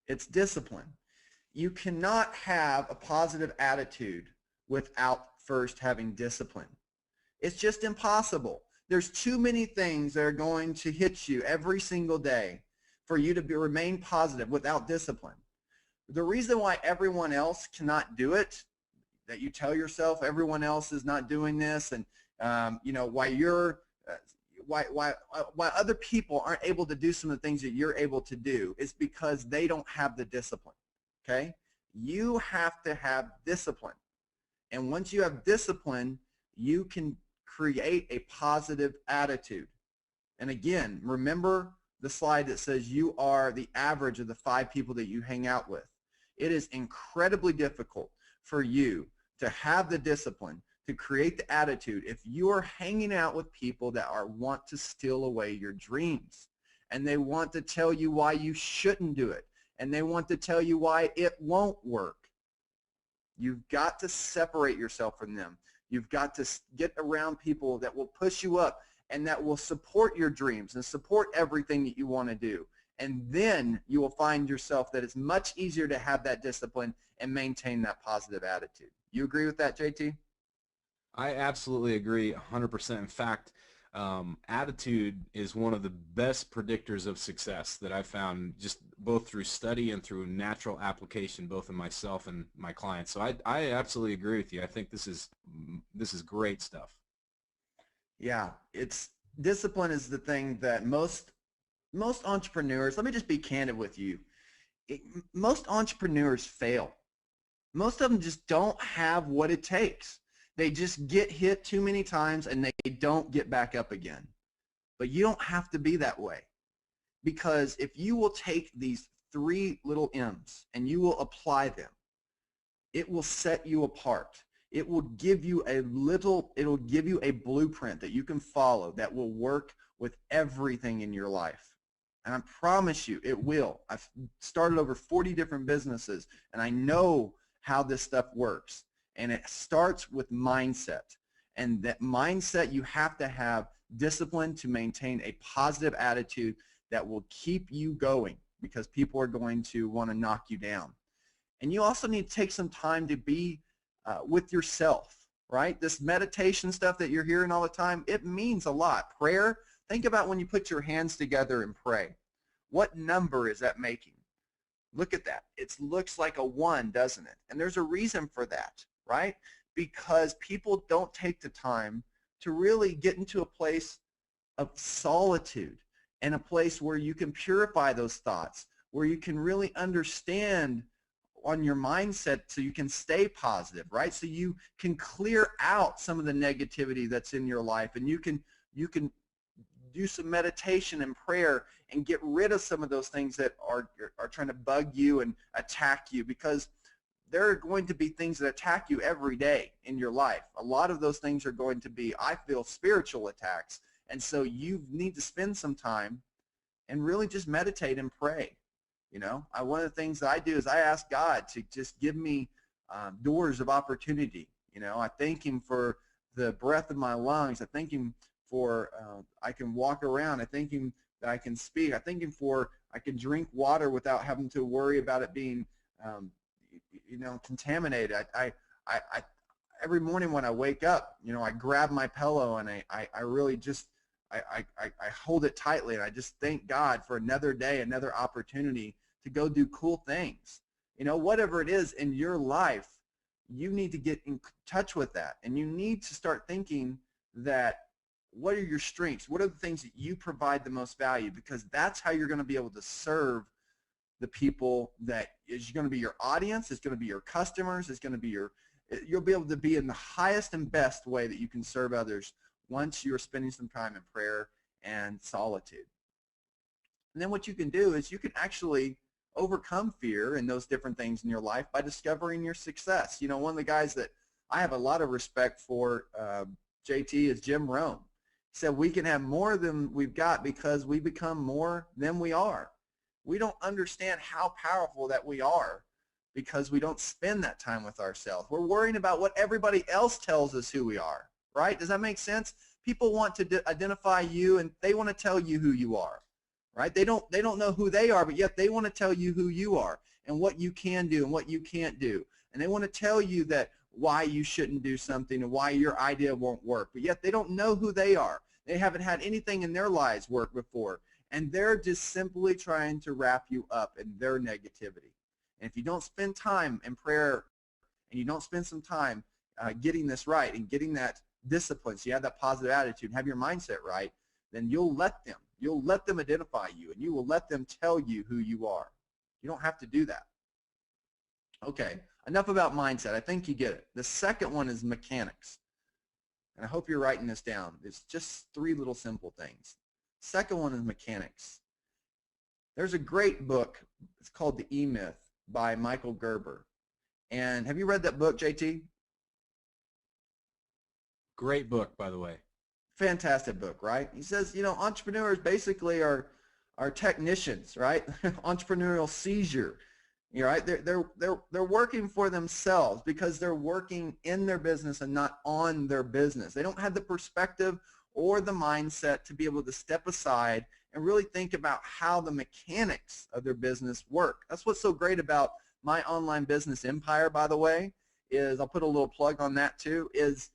Speaker 2: It's discipline. You cannot have a positive attitude without first having discipline. It's just impossible. There's too many things that are going to hit you every single day for you to remain positive without discipline. The reason why everyone else cannot do it, that you tell yourself everyone else is not doing this, and why you're why other people aren't able to do some of the things that you're able to do, is because they don't have the discipline. Okay, you have to have discipline, and once you have discipline, you can create a positive attitude. And again, remember the slide that says you are the average of the 5 people that you hang out with. It is incredibly difficult for you to have the discipline to create the attitude if you are hanging out with people that want to steal away your dreams, and they want to tell you why you shouldn't do it, and they want to tell you why it won't work. You've got to separate yourself from them. You've got to get around people that will push you up and that will support your dreams and support everything that you want to do. And then you will find yourself that it's much easier to have that discipline and maintain that positive attitude. You agree with that, JT?
Speaker 1: I absolutely agree 100%. In fact, attitude is one of the best predictors of success that I've found, just both through study and through natural application, both in myself and my clients. So I absolutely agree with you. I think this is great stuff.
Speaker 2: Yeah, discipline is the thing that most entrepreneurs, let me just be candid with you, most entrepreneurs fail. Most of them just don't have what it takes. They just get hit too many times and they don't get back up again. But you don't have to be that way, because if you will take these 3 little M's and you will apply them, it will set you apart. It will give you it'll give you a blueprint that you can follow that will work with everything in your life. And I promise you it will. I've started over 40 different businesses, and I know how this stuff works. And it starts with mindset. And that mindset, you have to have discipline to maintain a positive attitude that will keep you going, because people are going to want to knock you down. And you also need to take some time to be with yourself, right? This meditation stuff that you're hearing all the time, it means a lot. Prayer, think about when you put your hands together and pray. What number is that making? Look at that. It looks like a 1, doesn't it? And there's a reason for that, right? Because people don't take the time to really get into a place of solitude, and a place where you can purify those thoughts, where you can really understand on your mindset so you can stay positive, right? So you can clear out some of the negativity that's in your life, and you can do some meditation and prayer and get rid of some of those things that are trying to bug you and attack you, because there are going to be things that attack you every day in your life. A lot of those things are going to be, I feel, spiritual attacks. And so you need to spend some time and really just meditate and pray. You know, one of the things that I do is I ask God to just give me doors of opportunity. You know, I thank Him for the breath of my lungs. I thank Him for I can walk around. I thank Him that I can speak. I thank Him for I can drink water without having to worry about it being contaminated. I every morning when I wake up, I grab my pillow and I really just I hold it tightly, and I just thank God for another day, another opportunity to go do cool things. Whatever it is in your life, you need to get in touch with that, and you need to start thinking that what are your strengths? What are the things that you provide the most value? Because that's how you're going to be able to serve the people that is going to be your audience, it's going to be your customers, it's going to be you'll be able to be in the highest and best way that you can serve others once you're spending some time in prayer and solitude. And then what you can do is you can actually overcome fear and those different things in your life by discovering your success. One of the guys that I have a lot of respect for, JT, is Jim Rohn. He said we can have more than we've got because we become more than we are. We don't understand how powerful that we are because we don't spend that time with ourselves. We're worrying about what everybody else tells us who we are, right? Does that make sense? People want to identify you, and they want to tell you who you are, right? They don't know who they are, but yet they want to tell you who you are and what you can do and what you can't do. And they want to tell you that why you shouldn't do something and why your idea won't work, but yet they don't know who they are. They haven't had anything in their lives work before, and they're just simply trying to wrap you up in their negativity. And if you don't spend time in prayer and you don't spend some time getting this right and getting that discipline, so you have that positive attitude and have your mindset right, then you'll let them identify you, and you will let them tell you who you are. You don't have to do that. Okay, enough about mindset. I think you get it. The second one is mechanics. And I hope you're writing this down. It's just 3 little simple things. Second one is mechanics. There's a great book. It's called The E-Myth by Michael Gerber. And have you read that book, JT?
Speaker 1: Great book, by the way.
Speaker 2: Fantastic book, right? He says, you know, entrepreneurs basically are technicians, right? Entrepreneurial seizure. You're right. They're working for themselves because they're working in their business and not on their business. They don't have the perspective or the mindset to be able to step aside and really think about how the mechanics of their business work. That's what's so great about my online business empire, by the way, is I'll put a little plug on that too, is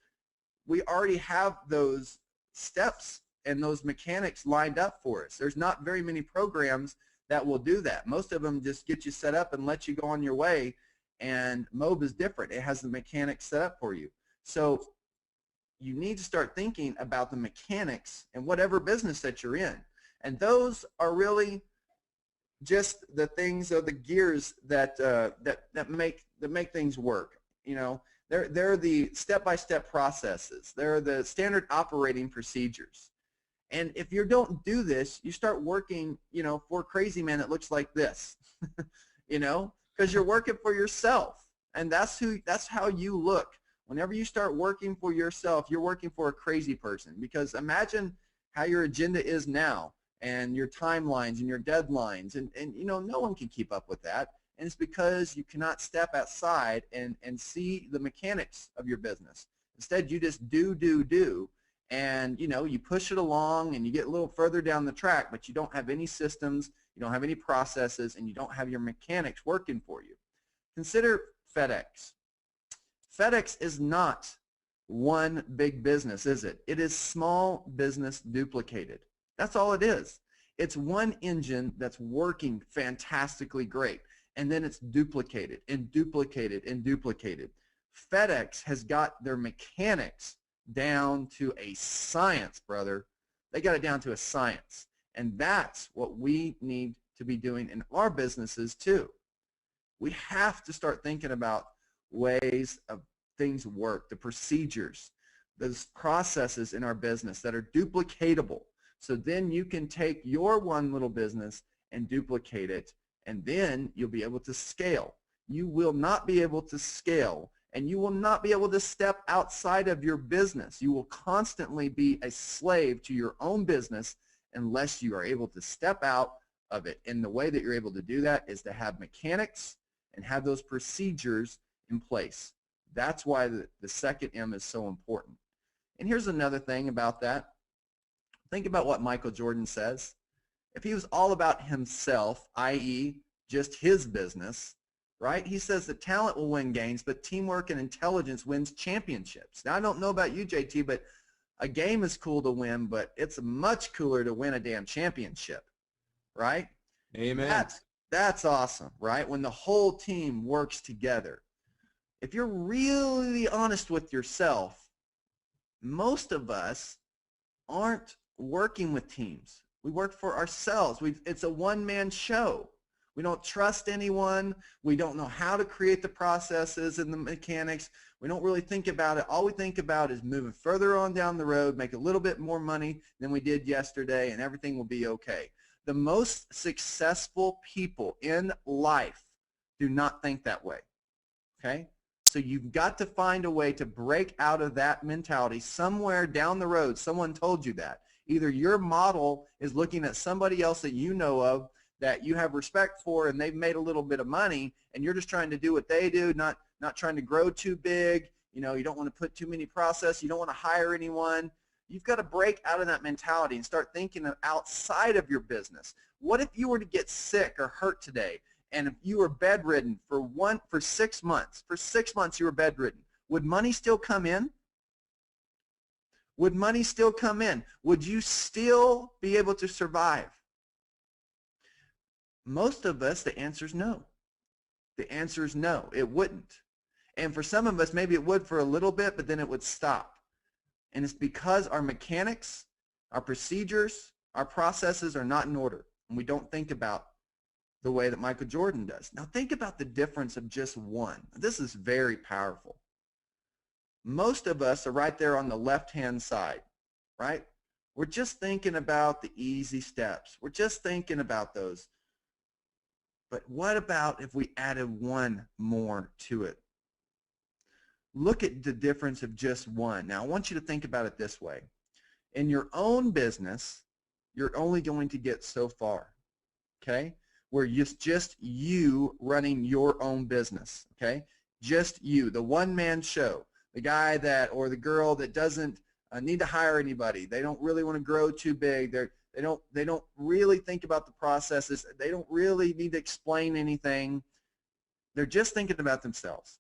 Speaker 2: we already have those steps and those mechanics lined up for us. There's not very many programs that will do that. Most of them just get you set up and let you go on your way, and Mob is different. It has the mechanics set up for you. So you need to start thinking about the mechanics in whatever business that you're in. And those are really just the things, or the gears that make things work. You know, they're the step-by-step processes. They're the standard operating procedures. And if you don't do this, you start working, you know, for a crazy man that looks like this, you know, because you're working for yourself, and that's how you look. Whenever you start working for yourself, you're working for a crazy person. Because imagine how your agenda is now, and your timelines and your deadlines, and you know, no one can keep up with that. And it's because you cannot step outside and see the mechanics of your business. Instead, you just do. And you know, you push it along and you get a little further down the track, but you don't have any systems, you don't have any processes, and you don't have your mechanics working for you. Consider FedEx. FedEx is not one big business, is it? It is small business duplicated. That's all it is. It's one engine that's working fantastically great, and then it's duplicated and duplicated and duplicated. FedEx has got their mechanics down to a science, brother. They got it down to a science. And that's what we need to be doing in our businesses too. We have to start thinking about ways of things work, the procedures, those processes in our business that are duplicatable. So then you can take your one little business and duplicate it, and then you'll be able to scale. You will not be able to scale, and you will not be able to step outside of your business. You will constantly be a slave to your own business unless you are able to step out of it. And the way that you're able to do that is to have mechanics and have those procedures in place. That's why the second M is so important. And here's another thing about that. Think about what Michael Jordan says. If he was all about himself, i.e. just his business, right? He says that talent will win games, but teamwork and intelligence wins championships. Now, I don't know about you, JT, but a game is cool to win, but it's much cooler to win a damn championship, right?
Speaker 1: Amen.
Speaker 2: That's awesome, right? When the whole team works together. If you're really honest with yourself, most of us aren't working with teams. We work for ourselves. It's a one-man show. We don't trust anyone. We don't know how to create the processes and the mechanics. We don't really think about it. All we think about is moving further on down the road, make a little bit more money than we did yesterday, and everything will be okay. The most successful people in life do not think that way, okay? So you've got to find a way to break out of that mentality. Somewhere down the road, someone told you that. Either your model is looking at somebody else that you know of that you have respect for, and they've made a little bit of money, and you're just trying to do what they do, not trying to grow too big. You know, you don't want to put too many processes. You don't want to hire anyone. You've got to break out of that mentality and start thinking of outside of your business. What if you were to get sick or hurt today, and if you were bedridden for 6 months? For 6 months you were bedridden. Would money still come in? Would money still come in? Would you still be able to survive? Most of us, the answer is no. The answer is no, it wouldn't. And for some of us, maybe it would for a little bit, but then it would stop. And it's because our mechanics, our procedures, our processes are not in order, and we don't think about the way that Michael Jordan does. Now think about the difference of just one. This is very powerful. Most of us are right there on the left-hand side, right? We're just thinking about the easy steps. We're just thinking about those. But what about if we added one more to it? Look at the difference of just one. Now I want you to think about it this way. In your own business, you're only going to get so far, okay? Where it's just you running your own business, okay? Just you, the one-man show, the guy that or the girl that doesn't need to hire anybody. They don't really want to grow too big. They don't really think about the processes. They don't really need to explain anything. They're just thinking about themselves.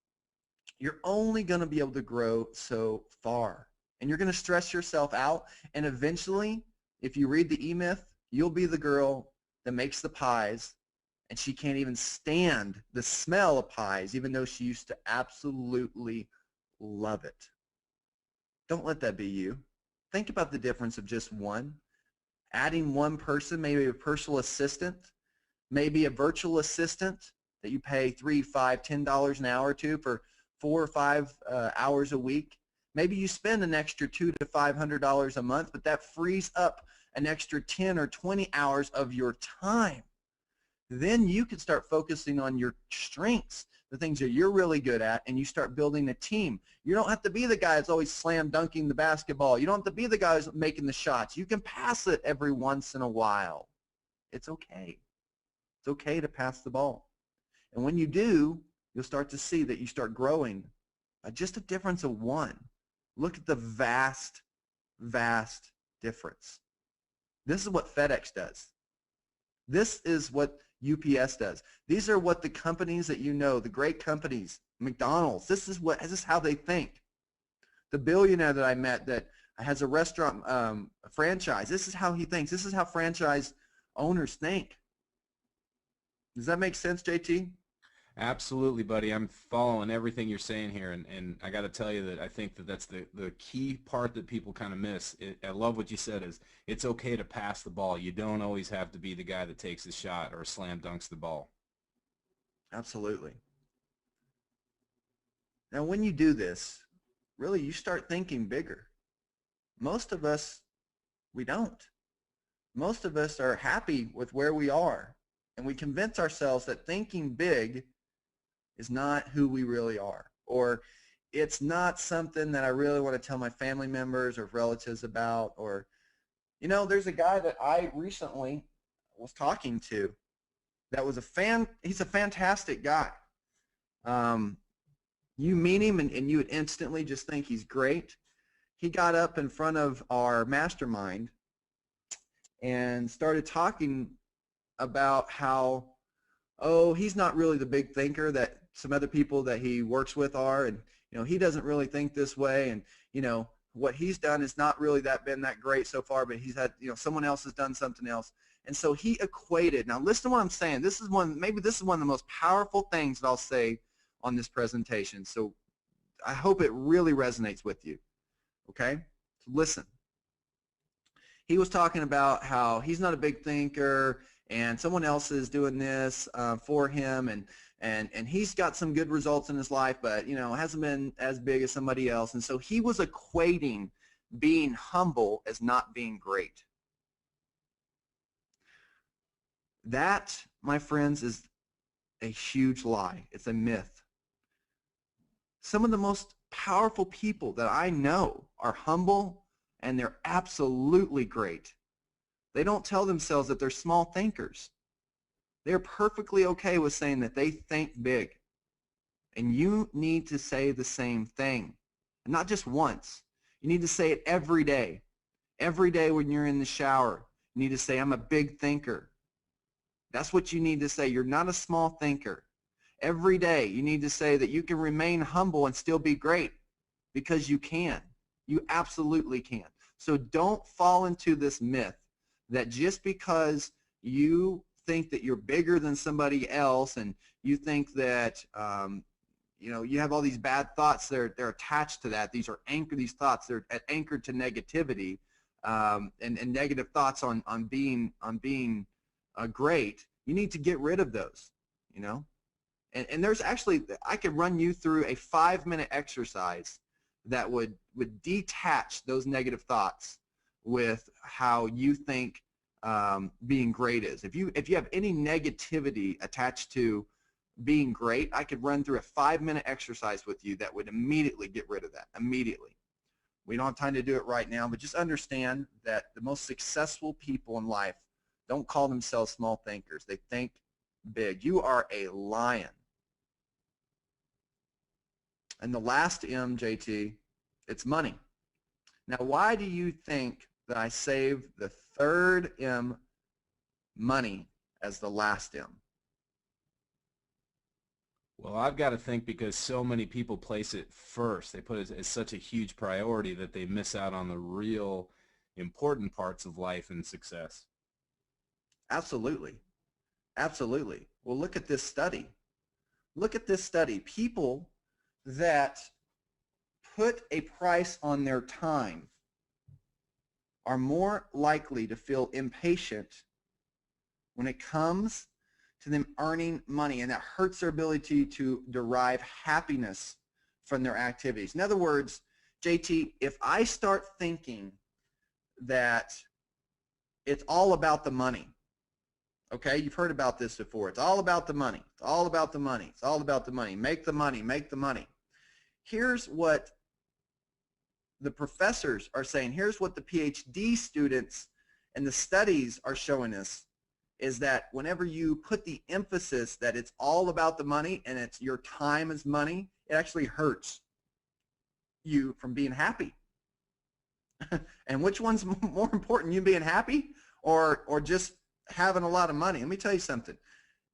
Speaker 2: You're only going to be able to grow so far, and you're going to stress yourself out, and eventually, if you read the E-Myth, you'll be the girl that makes the pies, and she can't even stand the smell of pies, even though she used to absolutely love it. Don't let that be you. Think about the difference of just one. Adding one person, maybe a personal assistant, maybe a virtual assistant that you pay $3, $5, $10 an hour to for 4 or 5 hours a week. Maybe you spend an extra $200 to $500 a month, but that frees up an extra 10 or 20 hours of your time. Then you can start focusing on your strengths, the things that you're really good at, and you start building a team. You don't have to be the guy that's always slam dunking the basketball. You don't have to be the guy who's making the shots. You can pass it every once in a while. It's okay. It's okay to pass the ball. And when you do, you'll start to see that you start growing by just a difference of one. Look at the vast, vast difference. This is what FedEx does. This is what UPS does. These are what the companies that you know, the great companies, McDonald's, this is how they think. The billionaire that I met that has a restaurant franchise, this is how he thinks. This is how franchise owners think. Does that make sense, JT?
Speaker 1: Absolutely, buddy. I'm following everything you're saying here, and I got to tell you that I think that that's the key part that people kind of miss. I love what you said is it's okay to pass the ball. You don't always have to be the guy that takes the shot or slam dunks the ball.
Speaker 2: Absolutely. Now, when you do this, really you start thinking bigger. Most of us, we don't. Most of us are happy with where we are, and we convince ourselves that thinking big is not who we really are, or it's not something that I really want to tell my family members or relatives about. Or, you know, there's a guy that I recently was talking to that was he's a fantastic guy. You meet him and you would instantly just think he's great. He got up in front of our mastermind and started talking about how, oh, he's not really the big thinker that some other people that he works with are, and you know, he doesn't really think this way, and you know, what he's done is not really been that great so far, but he's had, you know, someone else has done something else. And so he equated, now listen to what I'm saying, maybe this is one of the most powerful things that I'll say on this presentation, so I hope it really resonates with you. Okay, so listen. He was talking about how he's not a big thinker and someone else is doing this for him, and he's got some good results in his life, but you know, hasn't been as big as somebody else. And so he was equating being humble as not being great. That, my friends, is a huge lie. It's a myth. Some of the most powerful people that I know are humble, and they're absolutely great. They don't tell themselves that they're small thinkers. They're perfectly okay with saying that they think big. And you need to say the same thing. And not just once. You need to say it every day. Every day when you're in the shower, you need to say, I'm a big thinker. That's what you need to say. You're not a small thinker. Every day you need to say that you can remain humble and still be great, because you can. You absolutely can. So don't fall into this myth that just because you think that you're bigger than somebody else, and you think that you have all these bad thoughts they're attached to that. These are anchored. These thoughts, they're anchored to negativity, and negative thoughts on being great. You need to get rid of those. And there's actually, I could run you through a 5-minute exercise that would detach those negative thoughts with how you think being great is. If you have any negativity attached to being great, I could run through a 5-minute exercise with you that would immediately get rid of that, immediately. We don't have time to do it right now, but just understand that the most successful people in life don't call themselves small thinkers. They think big. You are a lion. And the last M, JT, it's money. Now, why do you think that I saved the third M, money, as the last M?
Speaker 1: Well, I've got to think because so many people place it first. They put it as such a huge priority that they miss out on the real important parts of life and success.
Speaker 2: Absolutely. Absolutely. Well, look at this study. Look at this study. People that put a price on their time are more likely to feel impatient when it comes to them earning money, and that hurts their ability to derive happiness from their activities. In other words, JT, if I start thinking that it's all about the money, okay, you've heard about this before. It's all about the money. It's all about the money. It's all about the money. Make the money. Make the money. Here's what the professors are saying. Here's what the PhD students and the studies are showing us, is that whenever you put the emphasis that it's all about the money and it's your time is money, it actually hurts you from being happy. And which one's more important, you being happy or just having a lot of money? Let me tell you something.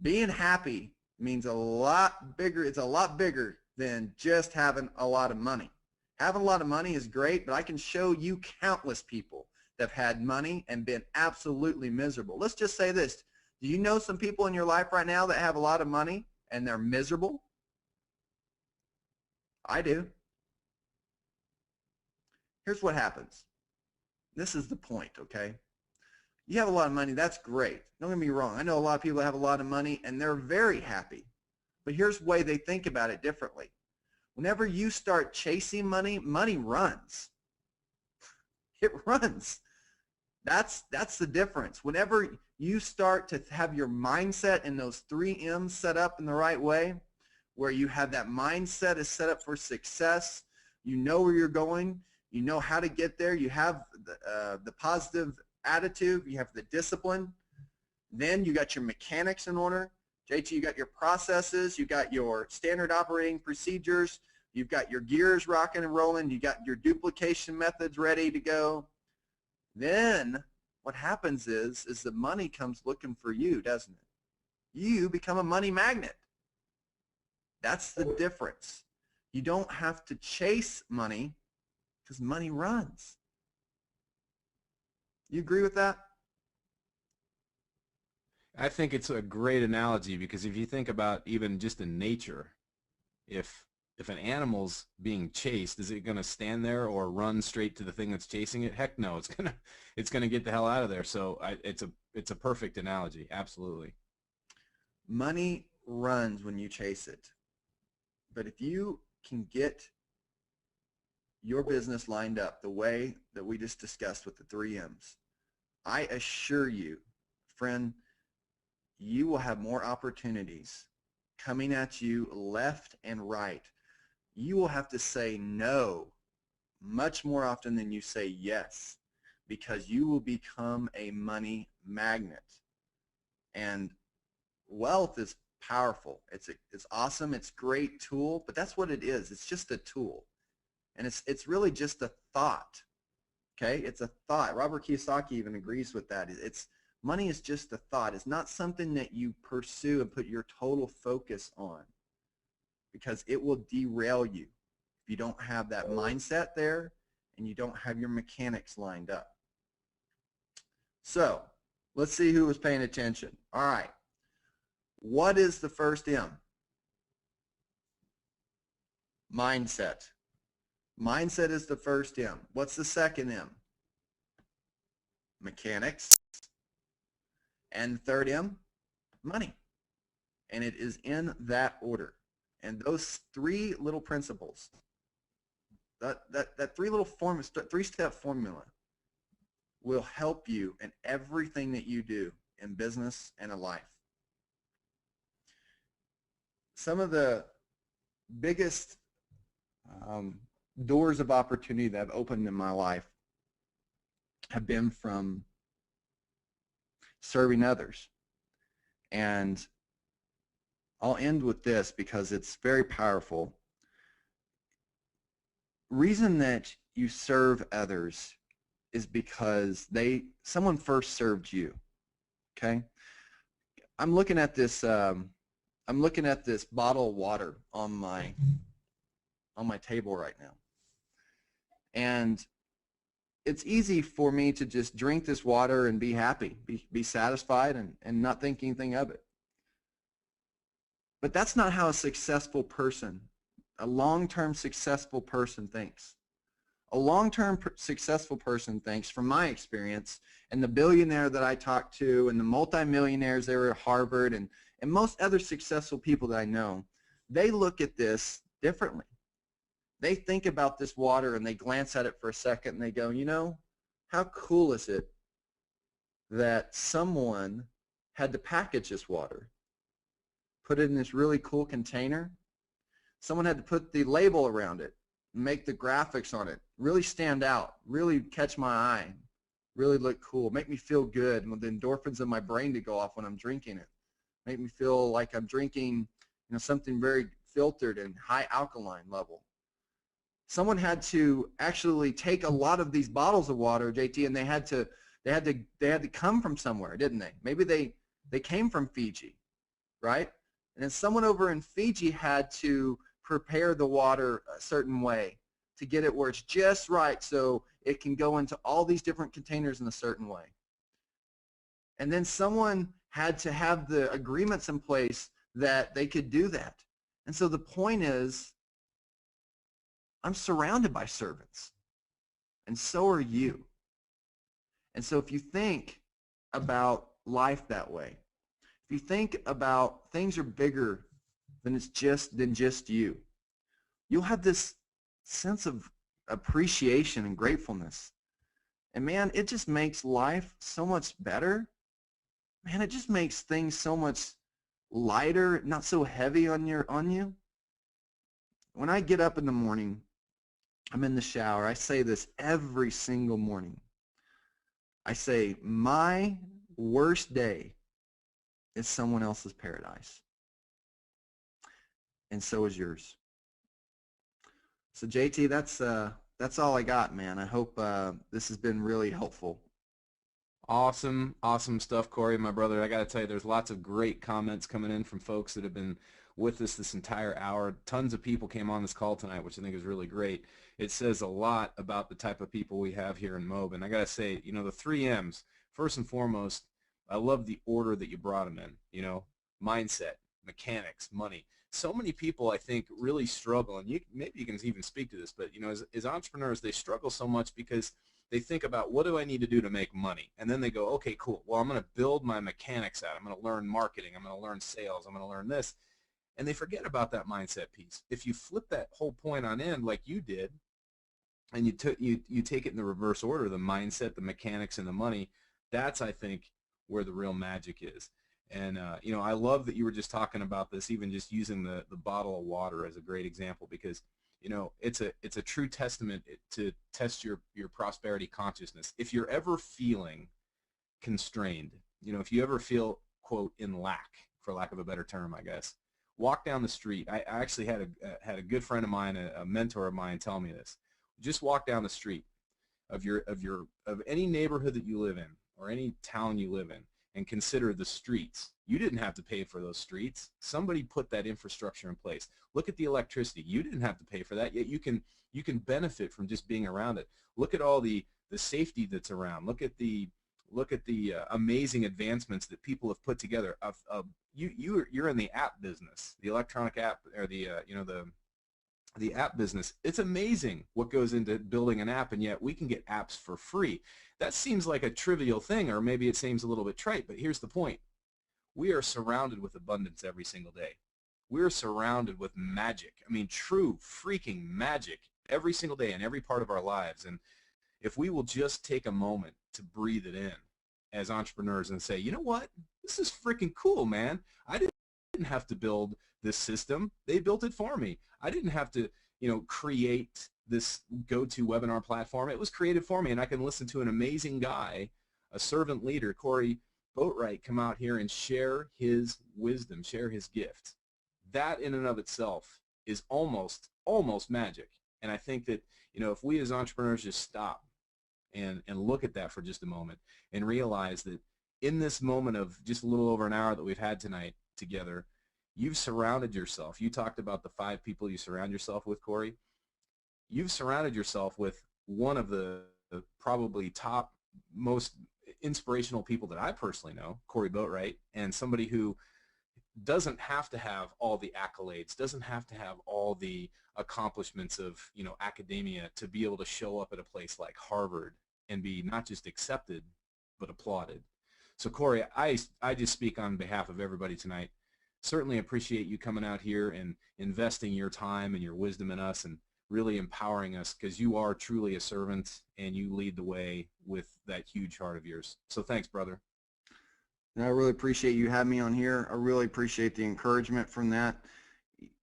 Speaker 2: Being happy means a lot bigger. It's a lot bigger than just having a lot of money. Having a lot of money is great, but I can show you countless people that have had money and been absolutely miserable. Let's just say this. Do you know some people in your life right now that have a lot of money and they're miserable? I do. Here's what happens. This is the point, okay? You have a lot of money, that's great. Don't get me wrong. I know a lot of people that have a lot of money and they're very happy. But here's the way they think about it differently. Whenever you start chasing money, money runs. It runs. That's the difference. Whenever you start to have your mindset and those 3 M's set up in the right way, where you have that mindset is set up for success, you know where you're going, you know how to get there, you have the positive attitude, you have the discipline, then you got your mechanics in order. JT, you got your processes, you got your standard operating procedures, you've got your gears rocking and rolling, you got your duplication methods ready to go. Then what happens is the money comes looking for you, doesn't it? You become a money magnet. That's the difference. You don't have to chase money because money runs. You agree with that?
Speaker 1: I think it's a great analogy because if you think about even just in nature, if an animal's being chased, is it going to stand there or run straight to the thing that's chasing it? Heck no, it's gonna get the hell out of there. So it's a perfect analogy, absolutely.
Speaker 2: Money runs when you chase it. But if you can get your business lined up the way that we just discussed with the 3 M's, I assure you, friend, you will have more opportunities coming at you left and right. you will have to say no much more often than you say yes, because you will become a money magnet. And wealth is powerful. It's awesome. It's a great tool, but that's what it is. It's just a tool. And it's really just a thought. Okay? It's a thought. Robert Kiyosaki even agrees with that. Money is just a thought. It's not something that you pursue and put your total focus on, because it will derail you if you don't have that mindset there and you don't have your mechanics lined up. So let's see who was paying attention. All right. What is the first M? Mindset. Mindset is the first M. What's the second M? Mechanics. And the third M? Money. And it is in that order. And those three little principles, that three-step formula will help you in everything that you do in business and in life. Some of the biggest doors of opportunity that have opened in my life have been from serving others. And I'll end with this because it's very powerful. Reason that you serve others is because someone first served you. Okay? I'm looking at this bottle of water on my table right now. And it's easy for me to just drink this water and be happy, be satisfied, and not think anything of it. But that's not how a successful person, a long-term successful person thinks. A long-term successful person thinks, from my experience, and the billionaire that I talked to, and the multimillionaires that were at Harvard, and most other successful people that I know, they look at this differently. They think about this water and they glance at it for a second and they go, you know, how cool is it that someone had to package this water, put it in this really cool container. Someone had to put the label around it, make the graphics on it really stand out, really catch my eye, really look cool, make me feel good, and with the endorphins in my brain to go off when I'm drinking it, make me feel like I'm drinking, you know, something very filtered and high alkaline level. Someone had to actually take a lot of these bottles of water, JT, and they had to come from somewhere, didn't they? Maybe they came from Fiji, right? And then someone over in Fiji had to prepare the water a certain way to get it where it's just right so it can go into all these different containers in a certain way. And then someone had to have the agreements in place that they could do that. And so the point is, I'm surrounded by servants, and so are you. And so if you think about life that way, if you think about things are bigger than just you, you'll have this sense of appreciation and gratefulness. And man, it just makes life so much better. Man, it just makes things so much lighter, not so heavy on you. When I get up in the morning, I'm in the shower. I say this every single morning. I say, my worst day is someone else's paradise. And so is yours. So JT, that's all I got, man. I hope this has been really helpful.
Speaker 1: Awesome, awesome stuff, Corey, my brother. I got to tell you, there's lots of great comments coming in from folks that have been with us this entire hour. Tons of people came on this call tonight, which I think is really great. It says a lot about the type of people we have here in Moab. And I got to say, you know, the 3 M's, first and foremost, I love the order that you brought them in, you know, mindset, mechanics, money. So many people, I think, really struggle, and maybe you can even speak to this, but, you know, as entrepreneurs, they struggle so much because they think about, what do I need to do to make money? And then they go, okay, cool. Well, I'm going to build my mechanics out. I'm going to learn marketing. I'm going to learn sales. I'm going to learn this. And they forget about that mindset piece. If you flip that whole point on end like you did, and you take it in the reverse order, the mindset, the mechanics, and the money, that's, I think, where the real magic is. And, you know, I love that you were just talking about this, even just using the bottle of water as a great example, because You know, it's a true testament to test your prosperity consciousness. If you're ever feeling constrained, you know, if you ever feel, quote, in lack, for lack of a better term, I guess, walk down the street. I actually had a good friend of mine, a mentor of mine, tell me this. Just walk down the street of any neighborhood that you live in or any town you live in, and consider the streets. You didn't have to pay for those streets. Somebody put that infrastructure in place. Look at the electricity. You didn't have to pay for that, yet you can benefit from just being around it. Look at all the safety that's around. Look at the amazing advancements that people have put together. You're in the app business, the electronic app, or the the app business. It's amazing what goes into building an app, and yet we can get apps for free. That seems like a trivial thing, or maybe it seems a little bit trite, but here's the point. We are surrounded with abundance every single day. We're surrounded with magic. I mean, true freaking magic every single day in every part of our lives. And if we will just take a moment to breathe it in as entrepreneurs and say, you know what, this is freaking cool, man. I didn't have to build this system. They built it for me. I didn't have to, you know, create this go-to webinar platform. It was created for me, and I can listen to an amazing guy, a servant leader, Corey Boatwright, come out here and share his wisdom, share his gift. That in and of itself is almost magic. And I think that, you know, if we as entrepreneurs just stop and look at that for just a moment and realize that in this moment of just a little over an hour that we've had tonight together, you've surrounded yourself. You talked about the 5 people you surround yourself with, Corey. You've surrounded yourself with one of the probably top, most inspirational people that I personally know, Corey Boatwright, and somebody who doesn't have to have all the accolades, doesn't have to have all the accomplishments of, you know, academia to be able to show up at a place like Harvard and be not just accepted but applauded. So Corey, I just speak on behalf of everybody tonight. Certainly appreciate you coming out here and investing your time and your wisdom in us and really empowering us, because you are truly a servant and you lead the way with that huge heart of yours. So thanks, brother.
Speaker 2: And I really appreciate you having me on here. I really appreciate the encouragement from that.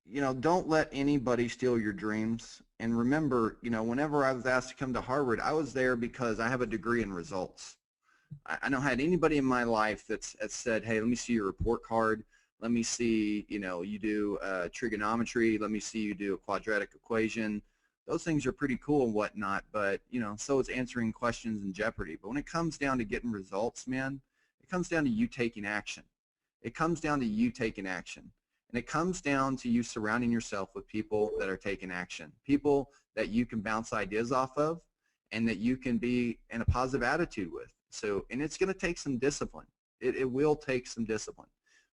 Speaker 2: You know, don't let anybody steal your dreams. And remember, you know, whenever I was asked to come to Harvard, I was there because I have a degree in results. I don't have anybody in my life that's said, hey, let me see your report card. Let me see, you know, you do trigonometry. Let me see you do a quadratic equation. Those things are pretty cool and whatnot, but, you know, so is answering questions in Jeopardy. But when it comes down to getting results, man, it comes down to you taking action. It comes down to you taking action. And it comes down to you surrounding yourself with people that are taking action, people that you can bounce ideas off of and that you can be in a positive attitude with. So, and it's going to take some discipline. It will take some discipline.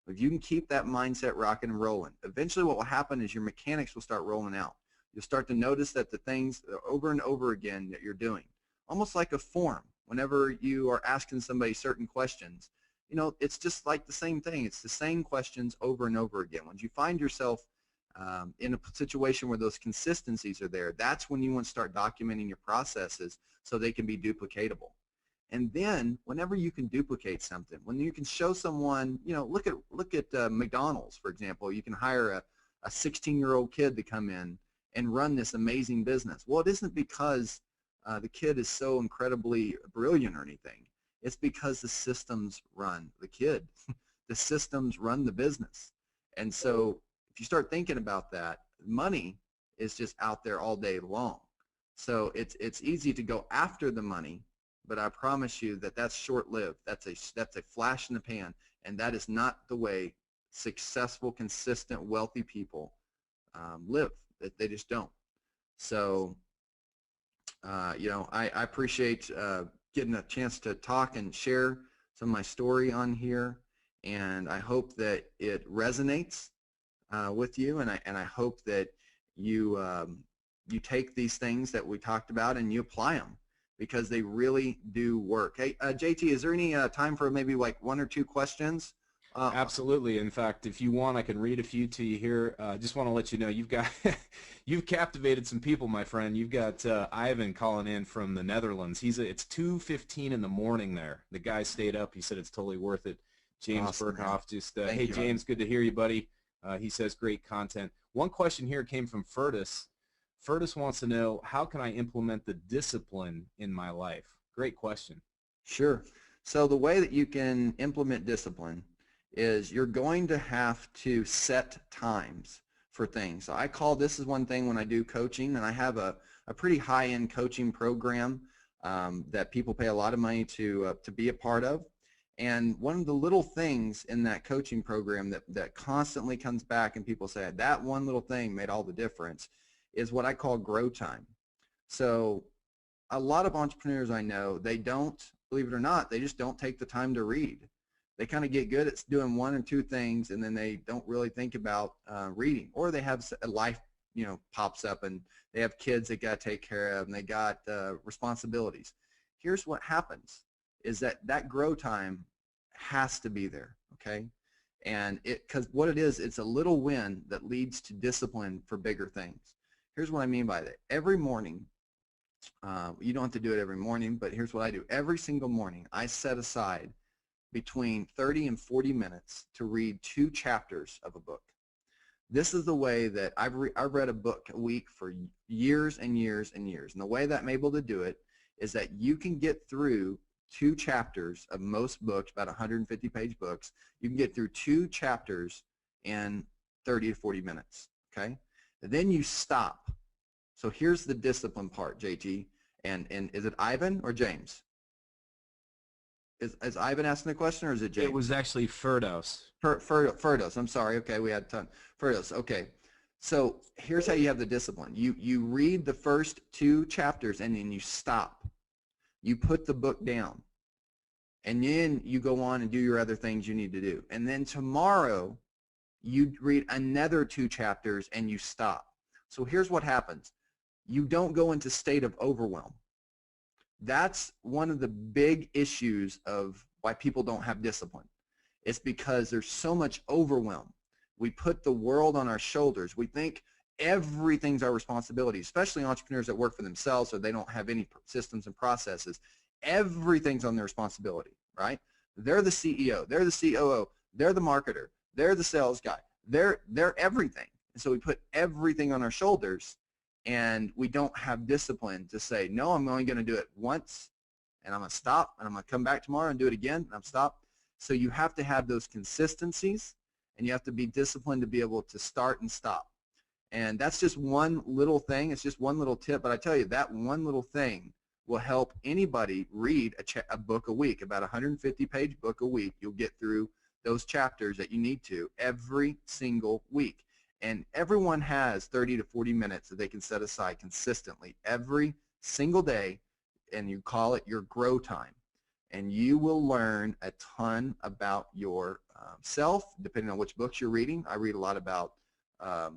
Speaker 2: If you can keep that mindset rocking and rolling, eventually what will happen is your mechanics will start rolling out. You'll start to notice that the things over and over again that you're doing, almost like a form, whenever you are asking somebody certain questions, you know, it's just like the same thing. It's the same questions over and over again. Once you find yourself in a situation where those consistencies are there, that's when you want to start documenting your processes so they can be duplicatable. And then whenever you can duplicate something, when you can show someone, you know, look at McDonald's, for example. You can hire a 16-year-old kid to come in and run this amazing business. Well, it isn't because the kid is so incredibly brilliant or anything. It's because the systems run the kid. The systems run the business. And so if you start thinking about that, money is just out there all day long. So it's easy to go after the money, but I promise you that that's short-lived. That's a flash in the pan, and that is not the way successful, consistent, wealthy people live. They just don't. So, you know, I appreciate getting a chance to talk and share some of my story on here, and I hope that it resonates with you, and I hope that you you take these things that we talked about and you apply them, because they really do work. Hey, JT, is there any time for maybe like 1 or 2 questions?
Speaker 1: Absolutely. In fact, if you want, I can read a few to you here. Just want to let you know you've captivated some people, my friend. You've got Ivan calling in from the Netherlands. It's 2:15 in the morning there. The guy stayed up. He said it's totally worth it. James
Speaker 2: Awesome,
Speaker 1: Burkhoff, just hey
Speaker 2: you,
Speaker 1: James, good to hear you, buddy. He says great content. One question here came from Furtis. Furtis wants to know, how can I implement the discipline in my life? Great question.
Speaker 2: Sure. So the way that you can implement discipline is you're going to have to set times for things. So I call this is one thing when I do coaching, and I have a pretty high-end coaching program that people pay a lot of money to be a part of. And one of the little things in that coaching program that constantly comes back and people say, that one little thing made all the difference, is what I call grow time. So a lot of entrepreneurs I know, they don't, believe it or not, they just don't take the time to read. They kind of get good at doing one or two things, and then they don't really think about reading. Or they have a life, pops up, and they have kids they got to take care of, and they got responsibilities. Here's what happens, is that grow time has to be there, okay? And because what it is, it's a little win that leads to discipline for bigger things. Here's what I mean by that. Every morning, you don't have to do it every morning, but here's what I do. Every single morning, I set aside between 30 and 40 minutes to read 2 chapters of a book. This is the way that I've read a book a week for years and years and years. And the way that I'm able to do it is that you can get through 2 chapters of most books, about 150-page books. You can get through 2 chapters in 30 to 40 minutes, okay? And then you stop. So here's the discipline part, JT. And is it Ivan or James? Is Ivan asking the question, or is it James?
Speaker 1: It was actually Ferdos.
Speaker 2: Ferdos. I'm sorry. Okay, we had a ton. Ferdos. Okay. So here's how you have the discipline. You read the first 2 chapters, and then you stop. You put the book down, and then you go on and do your other things you need to do. And then tomorrow, you read another 2 chapters, and you stop. So here's what happens. You don't go into state of overwhelm. That's one of the big issues of why people don't have discipline. It's because there's so much overwhelm. We put the world on our shoulders. We think everything's our responsibility, especially entrepreneurs that work for themselves or they don't have any systems and processes. Everything's on their responsibility, right? They're the CEO, they're the COO, they're the marketer, they're the sales guy, they're everything. And so we put everything on our shoulders, and we don't have discipline to say, no, I'm only going to do it once, and I'm going to stop, and I'm going to come back tomorrow and do it again, and I'm stop. So you have to have those consistencies, and you have to be disciplined to be able to start and stop. And that's just one little thing. It's just one little tip, but I tell you, that one little thing will help anybody read a book a week, about a 150-page book a week. You'll get through those chapters that you need to every single week. And everyone has 30 to 40 minutes that they can set aside consistently every single day, and you call it your grow time. And you will learn a ton about your self, depending on which books you're reading. I read a lot about, I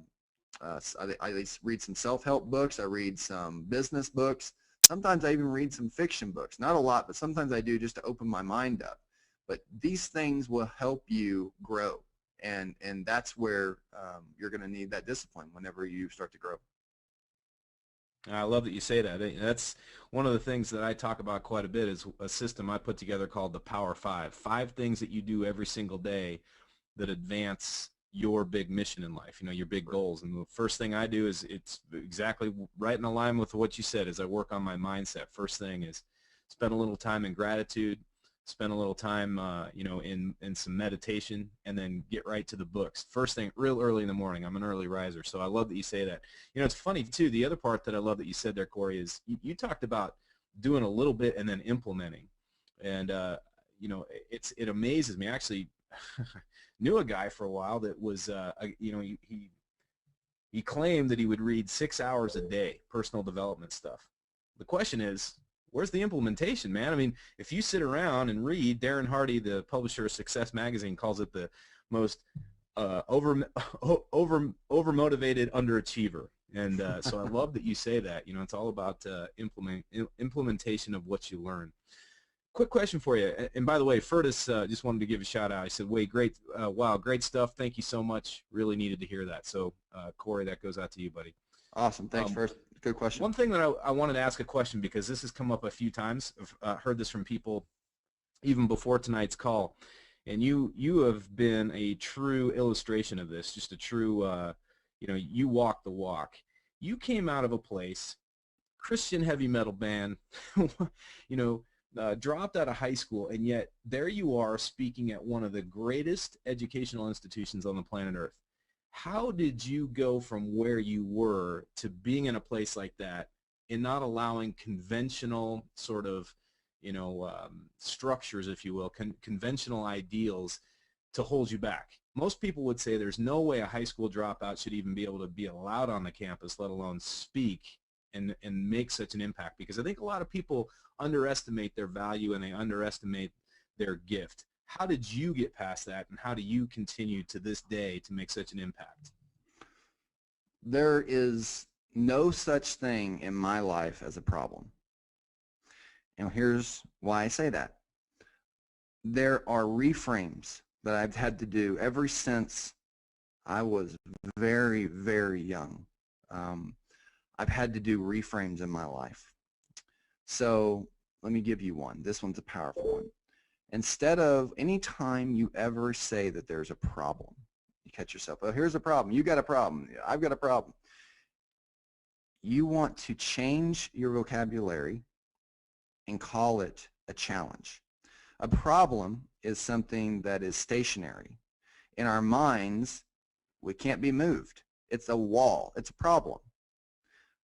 Speaker 2: read some self-help books. I read some business books. Sometimes I even read some fiction books. Not a lot, but sometimes I do just to open my mind up. But these things will help you grow. And that's where you're going to need that discipline whenever you start to grow.
Speaker 1: I love that you say that. That's one of the things that I talk about quite a bit, is a system I put together called the Power 5. 5 things that you do every single day that advance your big mission in life, your big goals. And the first thing I do is, it's exactly right in line with what you said, is I work on my mindset. First thing is spend a little time in gratitude, spend a little time, in some meditation, and then get right to the books. First thing, real early in the morning. I'm an early riser, so I love that you say that. It's funny, too, the other part that I love that you said there, Corey, is you talked about doing a little bit and then implementing. And, it amazes me. I actually knew a guy for a while that was, he claimed that he would read 6 hours a day, personal development stuff. The question is, where's the implementation, man? I mean, if you sit around and read, Darren Hardy, the publisher of Success Magazine, calls it the most over-motivated underachiever. And so I love that you say that. It's all about implementation of what you learn. Quick question for you. And by the way, Fertis just wanted to give a shout out. I said, wait, great, wow, great stuff. Thank you so much. Really needed to hear that. So, Corey, that goes out to you, buddy.
Speaker 2: Awesome. Thanks, First. Good question.
Speaker 1: One thing that I wanted to ask a question, because this has come up a few times. I've heard this from people even before tonight's call, and you have been a true illustration of this, just a true, you walk the walk. You came out of a place, Christian heavy metal band, you know, dropped out of high school, and yet there you are speaking at one of the greatest educational institutions on the planet Earth. How did you go from where you were to being in a place like that and not allowing conventional sort of, structures, if you will, conventional ideals to hold you back? Most people would say there's no way a high school dropout should even be able to be allowed on the campus, let alone speak and make such an impact, because I think a lot of people underestimate their value and they underestimate their gift. How did you get past that, and how do you continue to this day to make such an impact?
Speaker 2: There is no such thing in my life as a problem. And here's why I say that. There are reframes that I've had to do ever since I was very, very young. I've had to do reframes in my life. So let me give you one. This one's a powerful one. Instead of any time you ever say that there's a problem, you catch yourself, oh, here's a problem, you got a problem, I've got a problem. You want to change your vocabulary and call it a challenge. A problem is something that is stationary. In our minds, we can't be moved. It's a wall. It's a problem.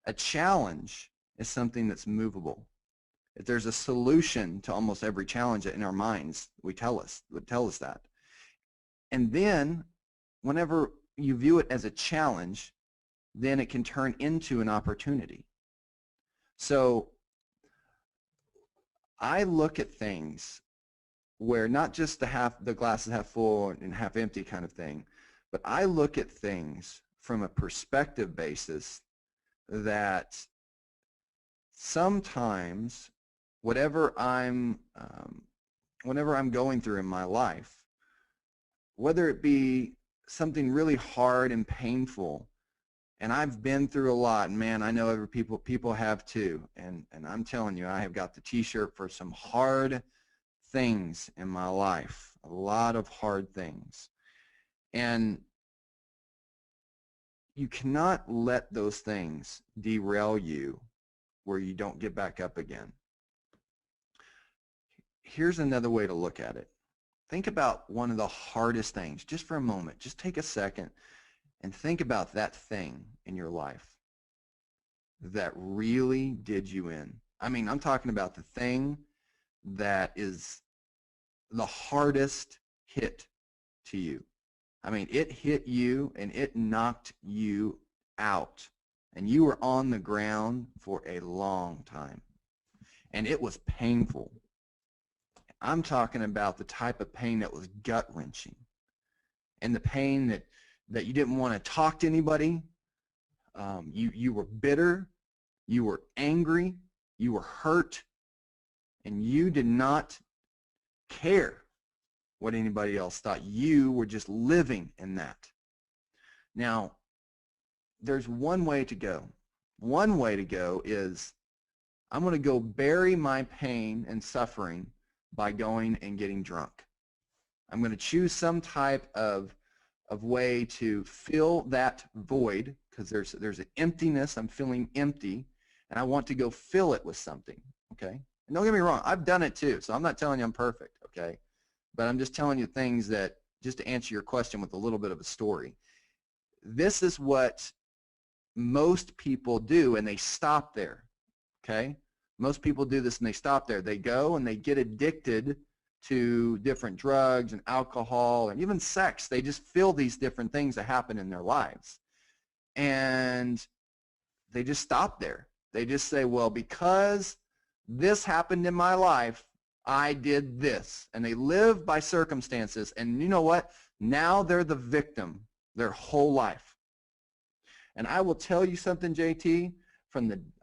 Speaker 2: A challenge is something that's movable. If there's a solution to almost every challenge in our minds, would tell us that. And then whenever you view it as a challenge, then it can turn into an opportunity. So I look at things where not just the glass is half full and half empty kind of thing, but I look at things from a perspective basis that sometimes whatever I'm going through in my life, whether it be something really hard and painful, and I've been through a lot, and man, I know other people have too, and I'm telling you, I have got the t-shirt for some hard things in my life, a lot of hard things. And you cannot let those things derail you where you don't get back up again. Here's another way to look at it. Think about one of the hardest things, just for a moment. Just take a second and think about that thing in your life that really did you in. I mean, I'm talking about the thing that is the hardest hit to you. I mean, it hit you and it knocked you out, and you were on the ground for a long time, and it was painful. I'm talking about the type of pain that was gut-wrenching, and the pain that you didn't want to talk to anybody. You were bitter, you were angry, you were hurt, and you did not care what anybody else thought. You were just living in that. Now, there's one way to go. One way to go is I'm going to go bury my pain and suffering by going and getting drunk. I'm going to choose some type of way to fill that void, because there's an emptiness. I'm feeling empty, and I want to go fill it with something, okay? And don't get me wrong, I've done it too, so I'm not telling you I'm perfect, okay? But I'm just telling you things that, just to answer your question with a little bit of a story. This is what most people do, and they stop there, okay? Most people do this and they stop there. They go and they get addicted to different drugs and alcohol and even sex. They just feel these different things that happen in their lives. And they just stop there. They just say, well, because this happened in my life, I did this. And they live by circumstances. And you know what? Now they're the victim their whole life. And I will tell you something, JT,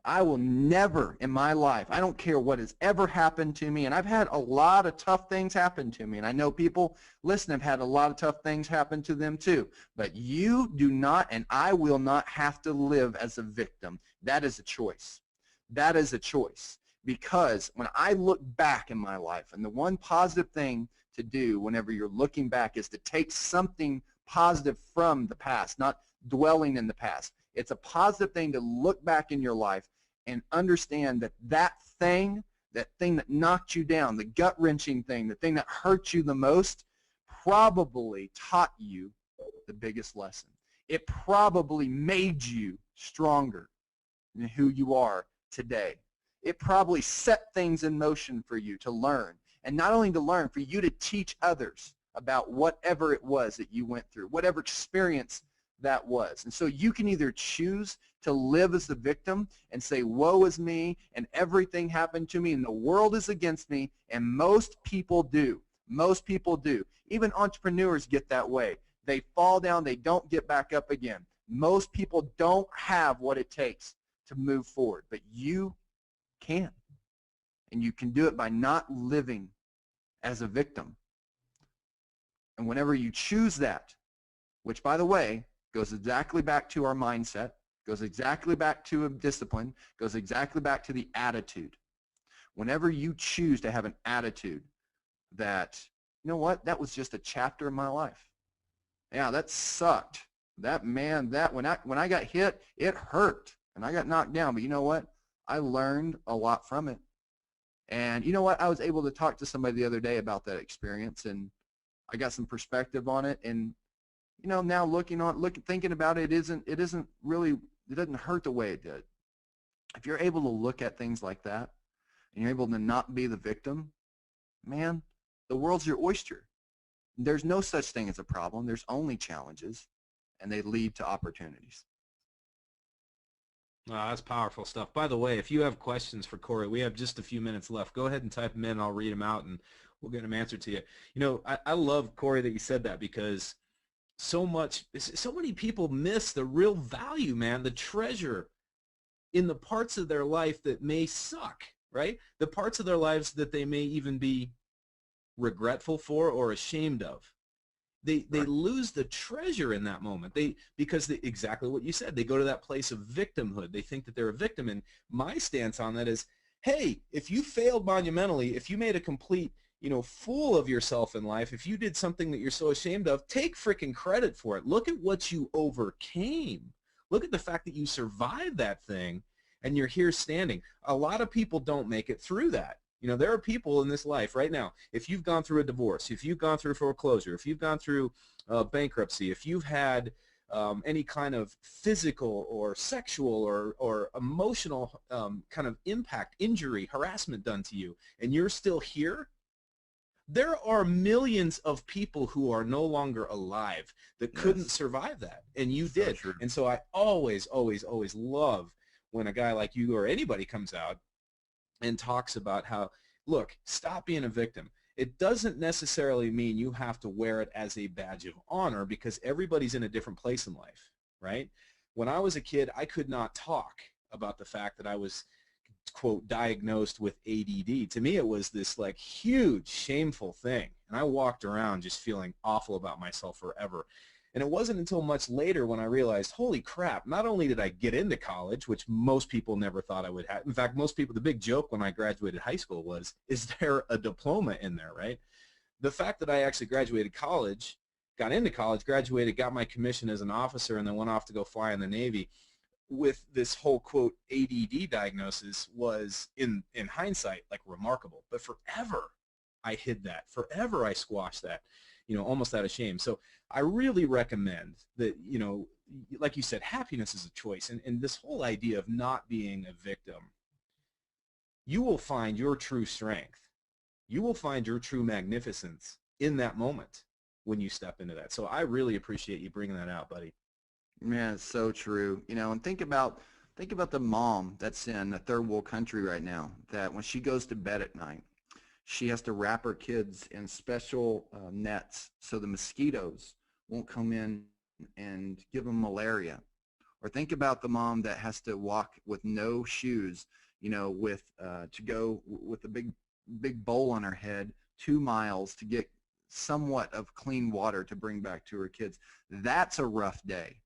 Speaker 2: I will never in my life, I don't care what has ever happened to me, and I've had a lot of tough things happen to me, and I know people listening have had a lot of tough things happen to them too, but you do not, and I will not have to live as a victim. That is a choice. That is a choice, because when I look back in my life, and the one positive thing to do whenever you're looking back is to take something positive from the past, not dwelling in the past. It's a positive thing to look back in your life and understand that that thing that knocked you down, the gut-wrenching thing, the thing that hurt you the most, probably taught you the biggest lesson. It probably made you stronger than who you are today. It probably set things in motion for you to learn, and not only to learn, for you to teach others about whatever it was that you went through, whatever experience that was. And so you can either choose to live as the victim and say, woe is me, and everything happened to me, and the world is against me, and most people do. Most people do. Even entrepreneurs get that way. They fall down, they don't get back up again. Most people don't have what it takes to move forward, but you can. And you can do it by not living as a victim. And whenever you choose that, which, by the way, goes exactly back to our mindset, goes exactly back to a discipline, goes exactly back to the attitude. Whenever you choose to have an attitude that, you know what, that was just a chapter in my life. Yeah, that sucked. That, man, that when I got hit, it hurt, and I got knocked down. But you know what? I learned a lot from it. And you know what? I was able to talk to somebody the other day about that experience, and I got some perspective on it. And you know, now thinking about it, it doesn't hurt the way it did. If you're able to look at things like that, and you're able to not be the victim, man, the world's your oyster. There's no such thing as a problem. There's only challenges, and they lead to opportunities.
Speaker 1: Oh, that's powerful stuff. By the way, if you have questions for Corey, we have just a few minutes left. Go ahead and type them in, and I'll read them out, and we'll get them answered to you. You know, I love, Corey, that you said that, because so many people miss the real value, man, the treasure in the parts of their life that may suck, right? The parts of their lives that they may even be regretful for or ashamed of. They lose the treasure in that moment. Because exactly what you said, they go to that place of victimhood. They think that they're a victim. And my stance on that is, hey, if you failed monumentally, if you made a complete, fool of yourself in life, if you did something that you're so ashamed of, take freaking credit for it. Look at what you overcame. Look at the fact that you survived that thing and you're here standing. A lot of people don't make it through that. There are people in this life right now, if you've gone through a divorce, if you've gone through foreclosure, if you've gone through bankruptcy, if you've had any kind of physical or sexual or emotional kind of impact, injury, harassment done to you, and you're still here, there are millions of people who are no longer alive that couldn't survive that, and you did.
Speaker 2: True.
Speaker 1: And so I always, always, always love when a guy like you or anybody comes out and talks about how, look, stop being a victim. It doesn't necessarily mean you have to wear it as a badge of honor, because everybody's in a different place in life, right? When I was a kid, I could not talk about the fact that I was, quote, diagnosed with ADD. To me, it was this like huge, shameful thing. And I walked around just feeling awful about myself forever. And it wasn't until much later when I realized, holy crap, not only did I get into college, which most people never thought I would have. In fact, most people, the big joke when I graduated high school was, is there a diploma in there, right? The fact that I actually graduated college, got into college, graduated, got my commission as an officer, and then went off to go fly in the Navy with this whole, quote, ADD diagnosis was, in hindsight, like remarkable. But forever I hid that. Forever I squashed that, almost out of shame. So I really recommend that, like you said, happiness is a choice. And this whole idea of not being a victim, you will find your true strength. You will find your true magnificence in that moment when you step into that. So I really appreciate you bringing that out, buddy.
Speaker 2: Man, it's so true. And think about the mom that's in a third world country right now, that when she goes to bed at night, she has to wrap her kids in special nets so the mosquitoes won't come in and give them malaria. Or think about the mom that has to walk with no shoes, to go with a big bowl on her head 2 miles to get somewhat of clean water to bring back to her kids. That's a rough day.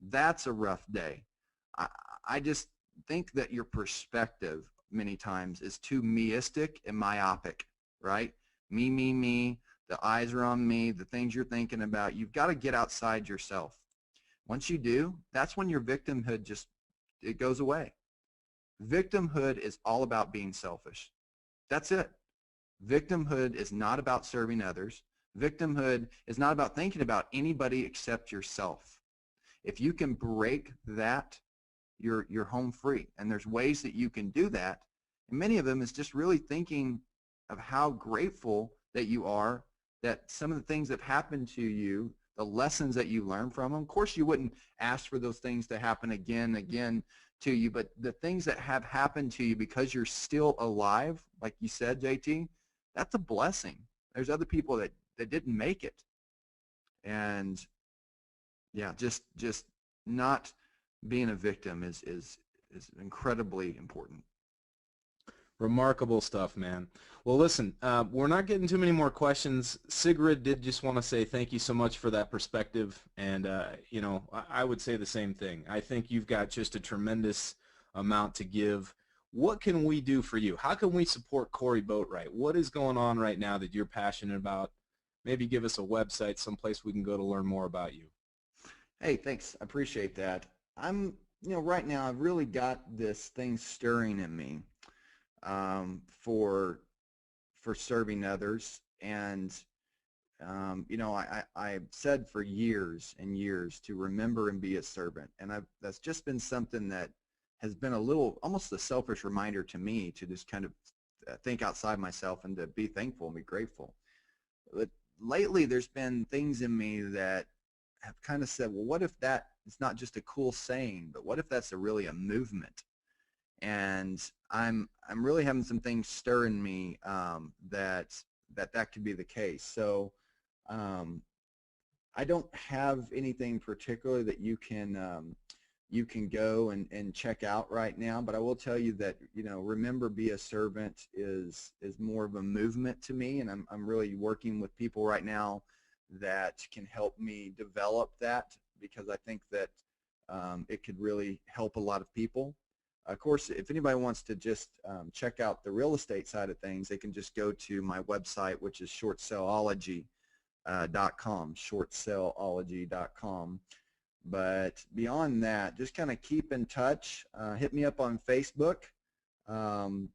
Speaker 2: That's a rough day. I just think that your perspective many times is too meistic and myopic, right? Me, the eyes are on me, the things you're thinking about. You've got to get outside yourself. Once you do, that's when your victimhood just, it goes away. Victimhood is all about being selfish. That's it. Victimhood is not about serving others. Victimhood is not about thinking about anybody except yourself. If you can break that, you're home free. And there's ways that you can do that. And many of them is just really thinking of how grateful that you are, that some of the things that have happened to you, the lessons that you learn from them. Of course, you wouldn't ask for those things to happen again to you, but the things that have happened to you because you're still alive, like you said, JT, that's a blessing. There's other people that didn't make it. And yeah, just not being a victim is incredibly important.
Speaker 1: Remarkable stuff, man. Well, listen, we're not getting too many more questions. Sigrid did just want to say thank you so much for that perspective, and you know, I would say the same thing. I think you've got just a tremendous amount to give. What can we do for you? How can we support Corey Boatwright? What is going on right now that you're passionate about? Maybe give us a website, someplace we can go to learn more about you.
Speaker 2: Hey, thanks. I appreciate that. You know, right now I've really got this thing stirring in me for serving others, and you know, I've said for years and years to remember and be a servant, and that's just been something that has been a little, almost a selfish reminder to me to just kind of think outside myself and to be thankful and be grateful. But lately there's been things in me that have kind of said, well, what if that is not just a cool saying, but what if that's really a movement? And I'm really having some things stir in me that could be the case. So I don't have anything particular that you can go and check out right now, but I will tell you that, you know, Remember Be a Servant is more of a movement to me, and I'm really working with people right now that can help me develop that, because I think that it could really help a lot of people. Of course, if anybody wants to just check out the real estate side of things, they can just go to my website, which is shortsellology.com, shortsellology.com. But beyond that, just kind of keep in touch. Hit me up on Facebook, and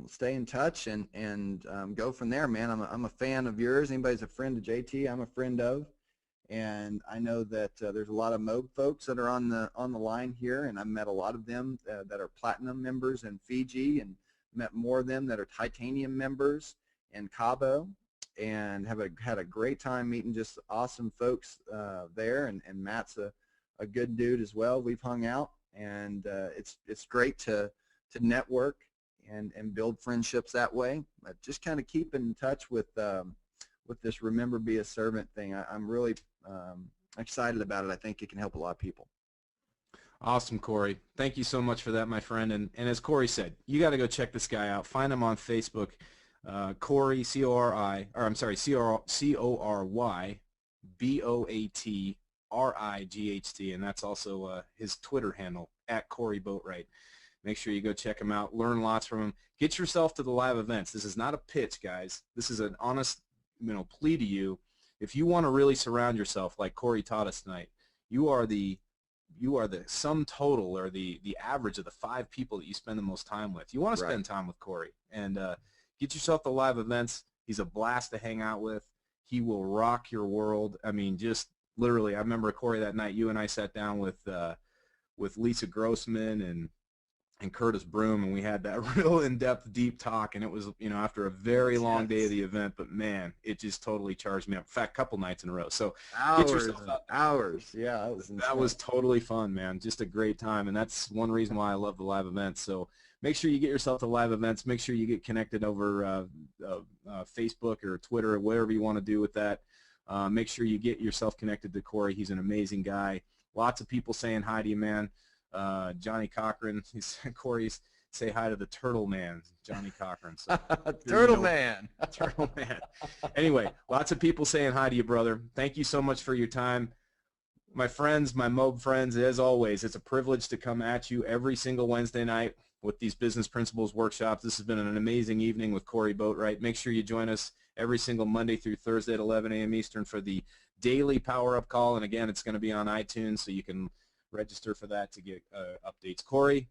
Speaker 2: stay in touch and go from there, man. I'm a fan of yours. Anybody's a friend of JT, I'm a friend of. And I know that there's a lot of Moog folks that are on the line here, and I've met a lot of them that are platinum members in Fiji, and met more of them that are titanium members in Cabo, and had a great time meeting just awesome folks there. And Matt's a good dude as well. We've hung out, and it's great to network and build friendships that way. But just kind of keep in touch with this Remember Be a Servant thing. I'm really excited about it. I think it can help a lot of people.
Speaker 1: Awesome, Corey. Thank you so much for that, my friend. And as Corey said, you got to go check this guy out. Find him on Facebook, Corey, C-O-R-Y, B-O-A-T-R-I-G-H-T, and that's also his Twitter handle, @CoreyBoatwright. Make sure you go check him out, learn lots from him. Get yourself to the live events. This is not a pitch, guys. This is an honest, plea to you. If you want to really surround yourself like Corey taught us tonight, you are the sum total, or the average of the 5 people that you spend the most time with. You want to spend time with Corey, and get yourself to live events. He's a blast to hang out with. He will rock your world. I mean, just literally, I remember, Corey, that night you and I sat down with Lisa Grossman and Curtis Broom, and we had that real in-depth, deep talk, and it was, after a very long day of the event, but man, it just totally charged me up. In fact, a couple nights in a row. So get yourself out.
Speaker 2: Hours. Yeah,
Speaker 1: that was totally fun, man. Just a great time, and that's one reason why I love the live events. So make sure you get yourself to live events. Make sure you get connected over Facebook or Twitter or whatever you want to do with that. Make sure you get yourself connected to Corey. He's an amazing guy. Lots of people saying hi to you, man. Johnny Cochran, Corey's say hi to the Turtle Man, Johnny Cochran. So,
Speaker 2: Turtle Man.
Speaker 1: Turtle Man. Anyway, lots of people saying hi to you, brother. Thank you so much for your time. My friends, my Mob friends, as always, it's a privilege to come at you every single Wednesday night. with these business principles workshops. This has been an amazing evening with Corey Boatwright. Make sure you join us every single Monday through Thursday at 11 a.m. Eastern for the daily power-up call. And again, it's going to be on iTunes, so you can register for that to get updates. Corey,